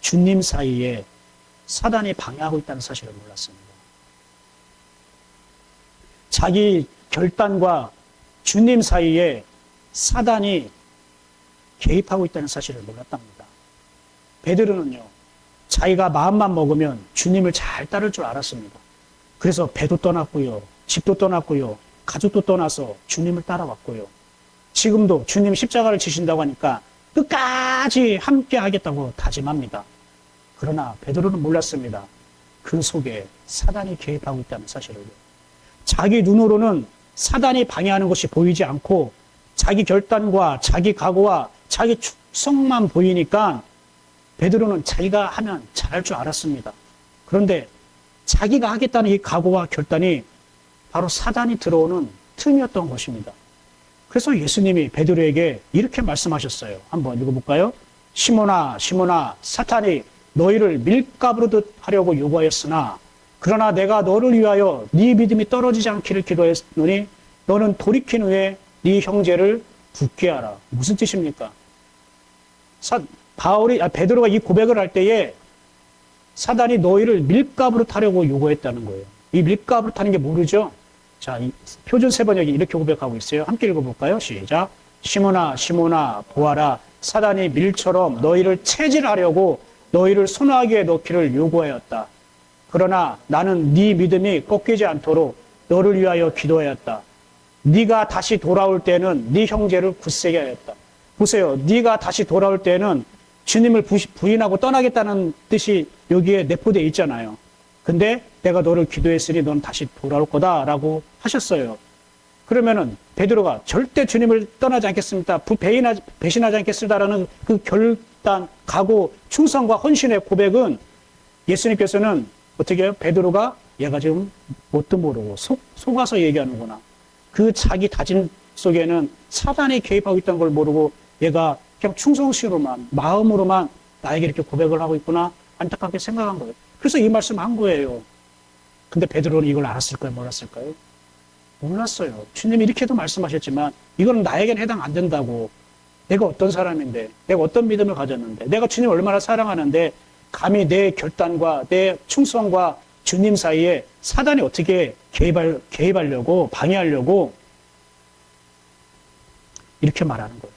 주님 사이에 사단이 방해하고 있다는 사실을 몰랐습니다. 자기 결단과 주님 사이에 사단이 개입하고 있다는 사실을 몰랐답니다. 베드로는요, 자기가 마음만 먹으면 주님을 잘 따를 줄 알았습니다. 그래서 배도 떠났고요, 집도 떠났고요, 가족도 떠나서 주님을 따라왔고요. 지금도 주님 십자가를 지신다고 하니까 끝까지 함께 하겠다고 다짐합니다. 그러나 베드로는 몰랐습니다. 그 속에 사단이 개입하고 있다는 사실을. 자기 눈으로는 사단이 방해하는 것이 보이지 않고 자기 결단과 자기 각오와 자기 축성만 보이니까 베드로는 자기가 하면 잘할 줄 알았습니다. 그런데 자기가 하겠다는 이 각오와 결단이 바로 사단이 들어오는 틈이었던 것입니다. 그래서 예수님이 베드로에게 이렇게 말씀하셨어요. 한번 읽어볼까요? 시몬아, 시몬아, 사탄이 너희를 밀가부르듯 하려고 요구하였으나 그러나 내가 너를 위하여 네 믿음이 떨어지지 않기를 기도했노니 너는 돌이킨 후에 네 형제를 붙게 하라. 무슨 뜻입니까? 베드로가 이 고백을 할 때에 사단이 너희를 밀가부르듯 하려고 요구했다는 거예요. 이 밀가부르듯 하는 게 모르죠? 자, 이 표준 세번역이 이렇게 고백하고 있어요. 함께 읽어볼까요? 시작. 시몬아, 시몬아, 보아라. 사단이 밀처럼 너희를 체질하려고 너희를 손아귀에 넣기를 요구하였다. 그러나 나는 네 믿음이 꺾이지 않도록 너를 위하여 기도하였다. 네가 다시 돌아올 때는 네 형제를 굳세게 하였다. 보세요. 네가 다시 돌아올 때는 주님을 부인하고 떠나겠다는 뜻이 여기에 내포되어 있잖아요. 근데 내가 너를 기도했으니 넌 다시 돌아올 거다라고 하셨어요. 그러면은 베드로가 절대 주님을 떠나지 않겠습니다. 배신하지 않겠습니다라는 그 결단, 각오, 충성과 헌신의 고백은 예수님께서는 어떻게 해요? 베드로가 얘가 지금 뭣도 모르고 속아서 얘기하는구나. 그 자기 다짐 속에는 사단이 개입하고 있다는 걸 모르고 얘가 그냥 충성심으로만, 마음으로만 나에게 이렇게 고백을 하고 있구나 안타깝게 생각한 거예요. 그래서 이 말씀을 한 거예요. 근데 베드로는 이걸 알았을까요? 몰랐을까요? 몰랐어요. 주님이 이렇게도 말씀하셨지만 이거는 나에게는 해당 안 된다고. 내가 어떤 사람인데, 내가 어떤 믿음을 가졌는데, 내가 주님을 얼마나 사랑하는데 감히 내 결단과 내 충성과 주님 사이에 사단이 어떻게 개입하려고, 방해하려고 이렇게 말하는 거예요.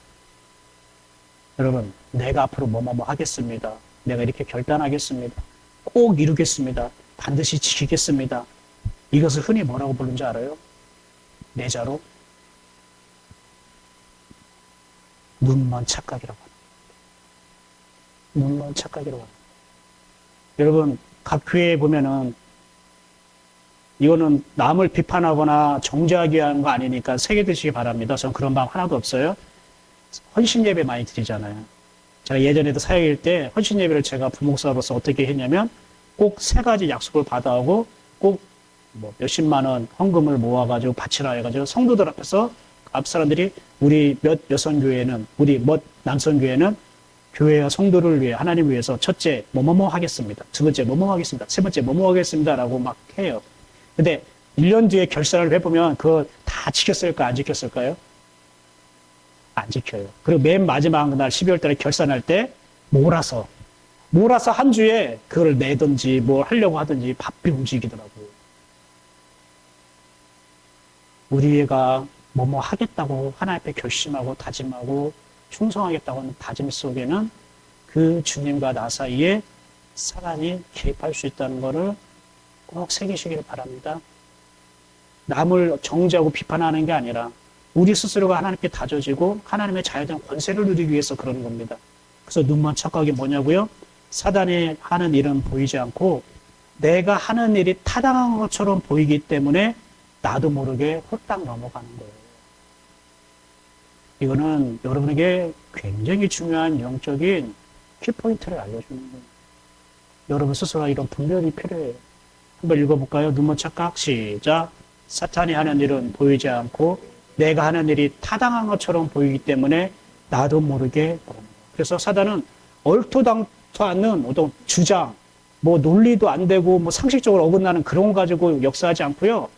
여러분, 내가 앞으로 뭐뭐 하겠습니다. 내가 이렇게 결단하겠습니다. 꼭 이루겠습니다. 반드시 지키겠습니다. 이것을 흔히 뭐라고 부르는지 알아요? 내자로 눈먼 착각이라고 합니다. 눈먼 착각이라고 합니다. 여러분, 각 교회에 보면은 이거는 남을 비판하거나 정죄하기 위한 거 아니니까 새겨드시기 바랍니다. 전 그런 마음 하나도 없어요. 헌신 예배 많이 드리잖아요. 제가 예전에도 사역일 때 헌신 예배를 제가 부목사로서 어떻게 했냐면 꼭 3가지 약속을 받아오고 꼭 뭐 몇십만 원 헌금을 모아가지고 바치라 해가지고 성도들 앞에서 앞 사람들이 우리 몇 여성교회는 우리 몇 남성교회는 교회와 성도를 위해 하나님을 위해서 첫째 뭐뭐뭐 하겠습니다. 두 번째 뭐뭐 하겠습니다. 세 번째 뭐뭐 하겠습니다. 라고 막 해요. 근데 1년 뒤에 결산을 해보면 그거 다 지켰을까요? 안 지켰을까요? 안 지켜요. 그리고 맨 마지막 날 12월 달에 결산할 때 몰아서 한 주에 그걸 내든지 뭘 하려고 하든지 바삐 움직이더라고요. 우리가 뭐뭐 하겠다고 하나님 앞에 결심하고 다짐하고 충성하겠다고 하는 다짐 속에는 그 주님과 나 사이에 사단이 개입할 수 있다는 것을 꼭 새기시길 바랍니다. 남을 정죄하고 비판하는 게 아니라 우리 스스로가 하나님께 다져지고 하나님의 자유된 권세를 누리기 위해서 그러는 겁니다. 그래서 눈먼 착각이 뭐냐고요? 사단이 하는 일은 보이지 않고 내가 하는 일이 타당한 것처럼 보이기 때문에 나도 모르게 홀딱 넘어가는 거예요. 이거는 여러분에게 굉장히 중요한 영적인 키포인트를 알려주는 거예요. 여러분 스스로가 이런 분별이 필요해요. 한번 읽어볼까요? 눈먼 착각 시작. 사탄이 하는 일은 보이지 않고 내가 하는 일이 타당한 것처럼 보이기 때문에 나도 모르게 그래서 사단은 얼토당토 않는 어떤 주장, 뭐 논리도 안 되고 뭐 상식적으로 어긋나는 그런 거 가지고 역사하지 않고요.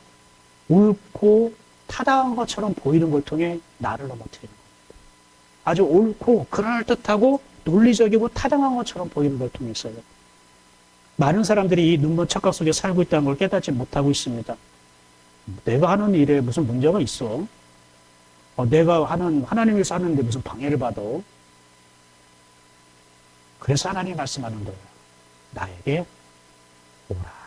옳고 타당한 것처럼 보이는 걸 통해 나를 넘어뜨리는 겁니다. 아주 옳고 그럴듯하고 논리적이고 타당한 것처럼 보이는 걸 통해서요. 많은 사람들이 이 눈먼 착각 속에 살고 있다는 걸 깨닫지 못하고 있습니다. 내가 하는 일에 무슨 문제가 있어? 내가 하나님 위해서 하는데 무슨 방해를 받아? 그래서 하나님이 말씀하는 거예요. 나에게 오라.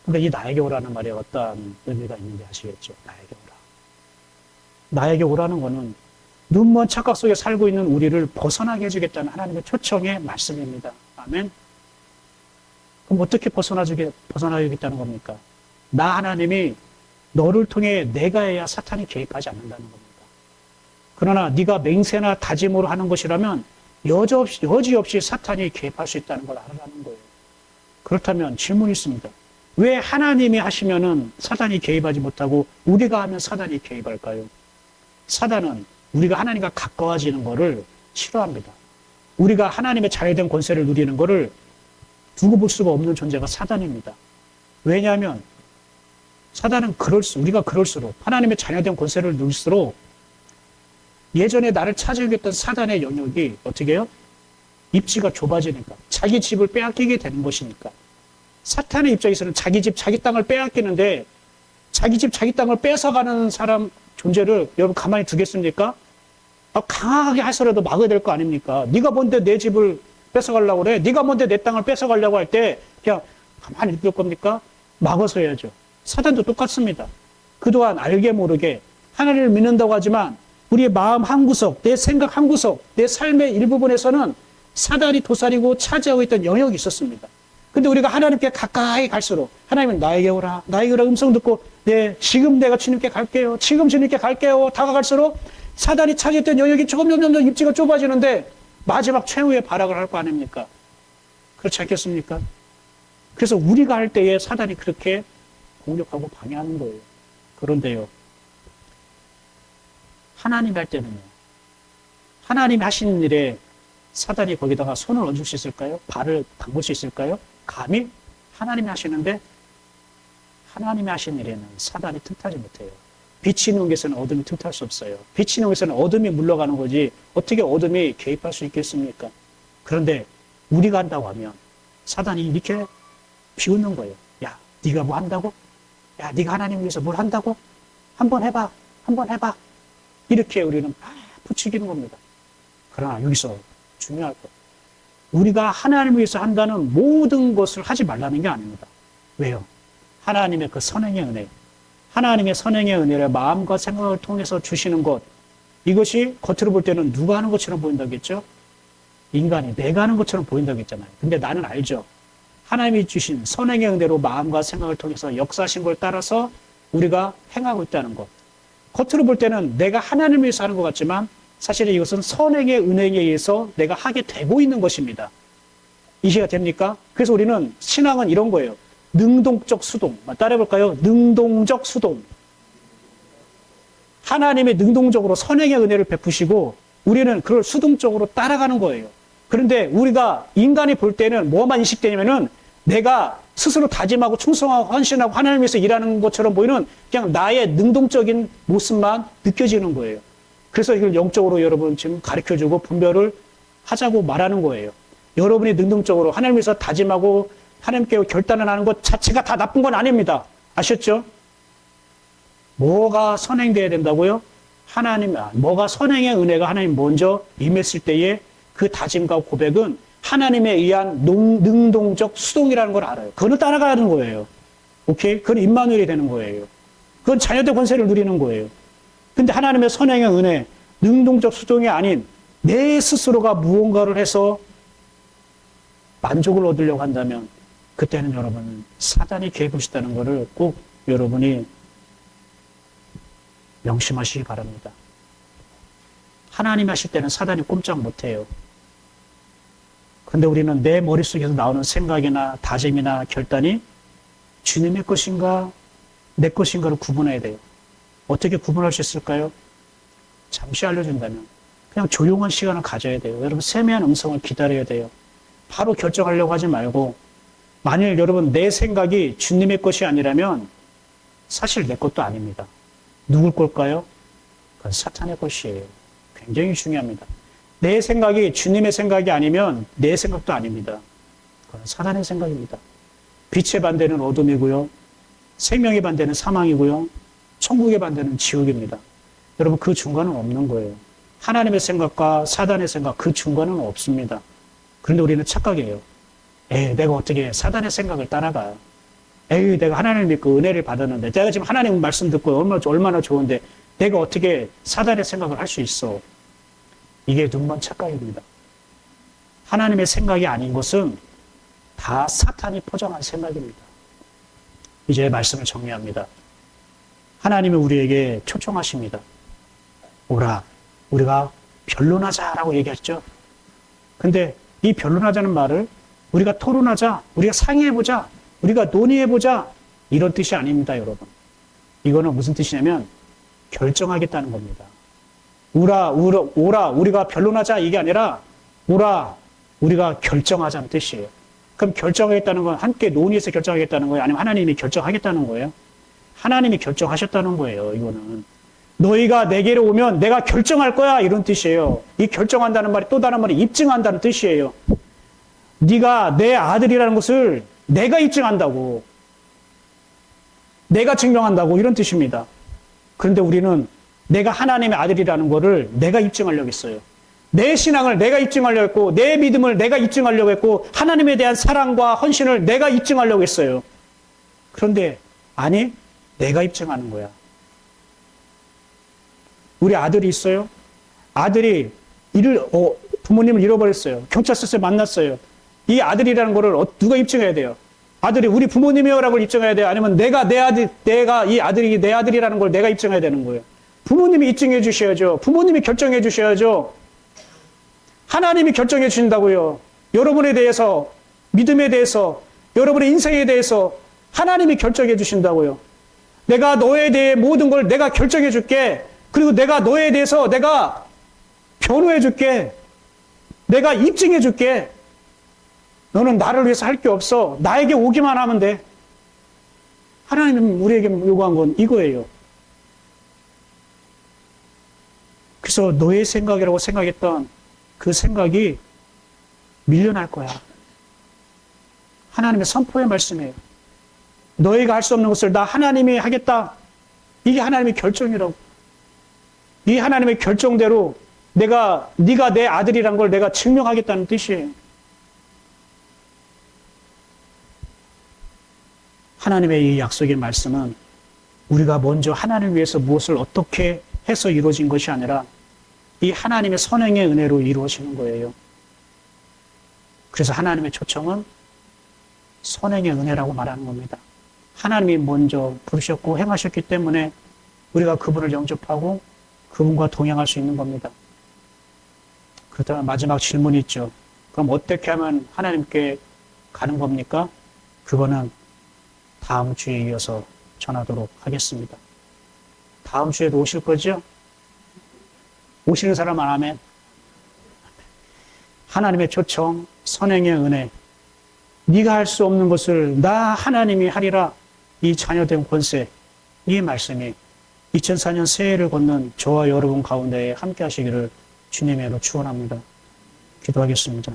그러니까 이 나에게 오라는 말에 어떠한 의미가 있는지 아시겠죠? 나에게 오라. 나에게 오라는 거는 눈먼 착각 속에 살고 있는 우리를 벗어나게 해주겠다는 하나님의 초청의 말씀입니다. 아멘. 그럼 어떻게 벗어나주겠다는 겁니까? 나 하나님이 너를 통해 내가 해야 사탄이 개입하지 않는다는 겁니다. 그러나 네가 맹세나 다짐으로 하는 것이라면 여지없이 사탄이 개입할 수 있다는 걸 알아가는 거예요. 그렇다면 질문이 있습니다. 왜 하나님이 하시면은 사탄이 개입하지 못하고 우리가 하면 사탄이 개입할까요? 사단은 우리가 하나님과 가까워지는 것을 싫어합니다. 우리가 하나님의 자유된 권세를 누리는 것을 두고 볼 수가 없는 존재가 사단입니다. 왜냐하면 사단은 우리가 그럴수록 하나님의 자녀된 권세를 누릴수록 예전에 나를 차지하겠던 사단의 영역이 어떻게 해요? 입지가 좁아지니까 자기 집을 빼앗기게 되는 것이니까 사탄의 입장에서는 자기 집, 자기 땅을 빼앗기는데 자기 집, 자기 땅을 뺏어가는 사람 존재를 여러분 가만히 두겠습니까? 강하게 해서라도 막아야 될 거 아닙니까? 네가 뭔데 내 집을 뺏어가려고 그래? 네가 뭔데 내 땅을 뺏어가려고 할 때 그냥 가만히 있을 겁니까? 막아서 해야죠. 사단도 똑같습니다. 그동안 알게 모르게 하나님을 믿는다고 하지만 우리의 마음 한구석, 내 생각 한구석, 내 삶의 일부분에서는 사단이 도사리고 차지하고 있던 영역이 있었습니다. 근데 우리가 하나님께 가까이 갈수록 하나님은 나에게 오라, 나에게 오라 음성 듣고 네, 지금 내가 주님께 갈게요. 지금 주님께 갈게요. 다가갈수록 사단이 차지했던 영역이 점점 입지가 좁아지는데 마지막 최후의 발악을 할 거 아닙니까? 그렇지 않겠습니까? 그래서 우리가 할 때에 사단이 그렇게 공격하고 방해하는 거예요. 그런데요, 하나님이 할 때는요, 하나님이 하시는 일에 사단이 거기다가 손을 얹을 수 있을까요? 발을 담글 수 있을까요? 감히 하나님이 하시는데 하나님이 하시는 일에는 사단이 틈타지 못해요. 빛이 있는 곳에서는 어둠이 틈탈 수 없어요. 빛이 있는 곳에서는 어둠이 물러가는 거지 어떻게 어둠이 개입할 수 있겠습니까? 그런데 우리가 한다고 하면 사단이 이렇게 비웃는 거예요. 야, 네가 뭐 한다고? 야, 네가 하나님 위해서 뭘 한다고? 한번 해봐. 한번 해봐. 이렇게 우리는 부추기는 겁니다. 그러나 여기서 중요할 것. 우리가 하나님을 위해서 한다는 모든 것을 하지 말라는 게 아닙니다. 왜요? 하나님의 그 선행의 은혜, 하나님의 선행의 은혜를 마음과 생각을 통해서 주시는 것, 이것이 겉으로 볼 때는 누가 하는 것처럼 보인다겠죠? 인간이 내가 하는 것처럼 보인다고 했잖아요. 근데 나는 알죠. 하나님이 주신 선행의 은혜로 마음과 생각을 통해서 역사하신 걸 따라서 우리가 행하고 있다는 것. 겉으로 볼 때는 내가 하나님을 위해서 하는 것 같지만 사실은 이것은 선행의 은혜에 의해서 내가 하게 되고 있는 것입니다. 이해가 됩니까? 그래서 우리는 신앙은 이런 거예요. 능동적 수동. 따라해볼까요? 능동적 수동. 하나님의 능동적으로 선행의 은혜를 베푸시고 우리는 그걸 수동적으로 따라가는 거예요. 그런데 우리가 인간이 볼 때는 뭐만 인식되냐면은 내가 스스로 다짐하고 충성하고 헌신하고 하나님 위해서 일하는 것처럼 보이는 그냥 나의 능동적인 모습만 느껴지는 거예요. 그래서 이걸 영적으로 여러분 지금 가르쳐주고 분별을 하자고 말하는 거예요. 여러분이 능동적으로 하나님 위해서 다짐하고 하나님께 결단을 하는 것 자체가 다 나쁜 건 아닙니다. 아셨죠? 뭐가 선행돼야 된다고요? 뭐가 선행의 은혜가 하나님 먼저 임했을 때에 그 다짐과 고백은 하나님에 의한 능동적 수동이라는 걸 알아요. 그거는 따라가는 거예요. 오케이? 그건 임마누엘이 되는 거예요. 그건 자녀들 권세를 누리는 거예요. 근데 하나님의 선행의 은혜, 능동적 수동이 아닌 내 스스로가 무언가를 해서 만족을 얻으려고 한다면 그때는 여러분 사단이 개입을 시다는 것을 꼭 여러분이 명심하시기 바랍니다. 하나님 하실 때는 사단이 꼼짝 못해요. 근데 우리는 내 머릿속에서 나오는 생각이나 다짐이나 결단이 주님의 것인가 내 것인가를 구분해야 돼요. 어떻게 구분할 수 있을까요? 잠시 알려준다면 그냥 조용한 시간을 가져야 돼요. 여러분 세미한 음성을 기다려야 돼요. 바로 결정하려고 하지 말고 만일 여러분 내 생각이 주님의 것이 아니라면 사실 내 것도 아닙니다. 누굴 걸까요? 그건 사탄의 것이에요. 굉장히 중요합니다. 내 생각이 주님의 생각이 아니면 내 생각도 아닙니다. 그건 사탄의 생각입니다. 빛의 반대는 어둠이고요. 생명의 반대는 사망이고요. 천국의 반대는 지옥입니다. 여러분 그 중간은 없는 거예요. 하나님의 생각과 사단의 생각 그 중간은 없습니다. 그런데 우리는 착각이에요. 내가 어떻게 사단의 생각을 따라가. 내가 하나님을 믿고 은혜를 받았는데 내가 지금 하나님 말씀 듣고 얼마나 좋은데 내가 어떻게 사단의 생각을 할 수 있어. 이게 눈먼 착각입니다. 하나님의 생각이 아닌 것은 다 사탄이 포장한 생각입니다. 이제 말씀을 정리합니다. 하나님은 우리에게 초청하십니다. 오라, 우리가 변론하자라고 얘기했죠. 근데 이 변론하자는 말을 우리가 토론하자, 우리가 상의해보자, 우리가 논의해보자 이런 뜻이 아닙니다, 여러분. 이거는 무슨 뜻이냐면 결정하겠다는 겁니다. 오라, 우리가 변론하자 이게 아니라 오라, 우리가 결정하자는 뜻이에요. 그럼 결정하겠다는 건 함께 논의해서 결정하겠다는 거예요? 아니면 하나님이 결정하겠다는 거예요? 하나님이 결정하셨다는 거예요, 이거는. 너희가 내게로 오면 내가 결정할 거야 이런 뜻이에요. 이 결정한다는 말이 또 다른 말이 입증한다는 뜻이에요. 네가 내 아들이라는 것을 내가 입증한다고. 내가 증명한다고 이런 뜻입니다. 그런데 우리는 내가 하나님의 아들이라는 것을 내가 입증하려고 했어요. 내 신앙을 내가 입증하려고 했고 내 믿음을 내가 입증하려고 했고 하나님에 대한 사랑과 헌신을 내가 입증하려고 했어요. 그런데 아니 내가 입증하는 거야. 우리 아들이 있어요. 아들이 부모님을 잃어버렸어요. 경찰서에서 만났어요. 이 아들이라는 거를 누가 입증해야 돼요? 아들이 우리 부모님이요라고 입증해야 돼요? 아니면 내가 이 아들이 내 아들이라는 걸 내가 입증해야 되는 거예요? 부모님이 입증해 주셔야죠. 부모님이 결정해 주셔야죠. 하나님이 결정해 주신다고요. 여러분에 대해서, 믿음에 대해서, 여러분의 인생에 대해서 하나님이 결정해 주신다고요. 내가 너에 대해 모든 걸 내가 결정해 줄게. 그리고 내가 너에 대해서 내가 변호해 줄게. 내가 입증해 줄게. 너는 나를 위해서 할 게 없어. 나에게 오기만 하면 돼. 하나님은 우리에게 요구한 건 이거예요. 그래서 너의 생각이라고 생각했던 그 생각이 밀려날 거야. 하나님의 선포의 말씀이에요. 너희가 할 수 없는 것을 나 하나님이 하겠다. 이게 하나님의 결정이라고. 이 하나님의 결정대로 네가 내 아들이란 걸 내가 증명하겠다는 뜻이에요. 하나님의 이 약속의 말씀은 우리가 먼저 하나님을 위해서 무엇을 어떻게 해서 이루어진 것이 아니라 이 하나님의 선행의 은혜로 이루어지는 거예요. 그래서 하나님의 초청은 선행의 은혜라고 말하는 겁니다. 하나님이 먼저 부르셨고 행하셨기 때문에 우리가 그분을 영접하고 그분과 동행할 수 있는 겁니다. 그렇다면 마지막 질문이 있죠. 그럼 어떻게 하면 하나님께 가는 겁니까? 그거는 다음 주에 이어서 전하도록 하겠습니다. 다음 주에도 오실 거죠? 오시는 사람은 아멘. 하나님의 초청, 선행의 은혜, 네가 할 수 없는 것을 나 하나님이 하리라. 이 자녀된 권세, 이 말씀이 2004년 새해를 걷는 저와 여러분 가운데 함께 하시기를 주님의 이름으로 축원합니다. 기도하겠습니다.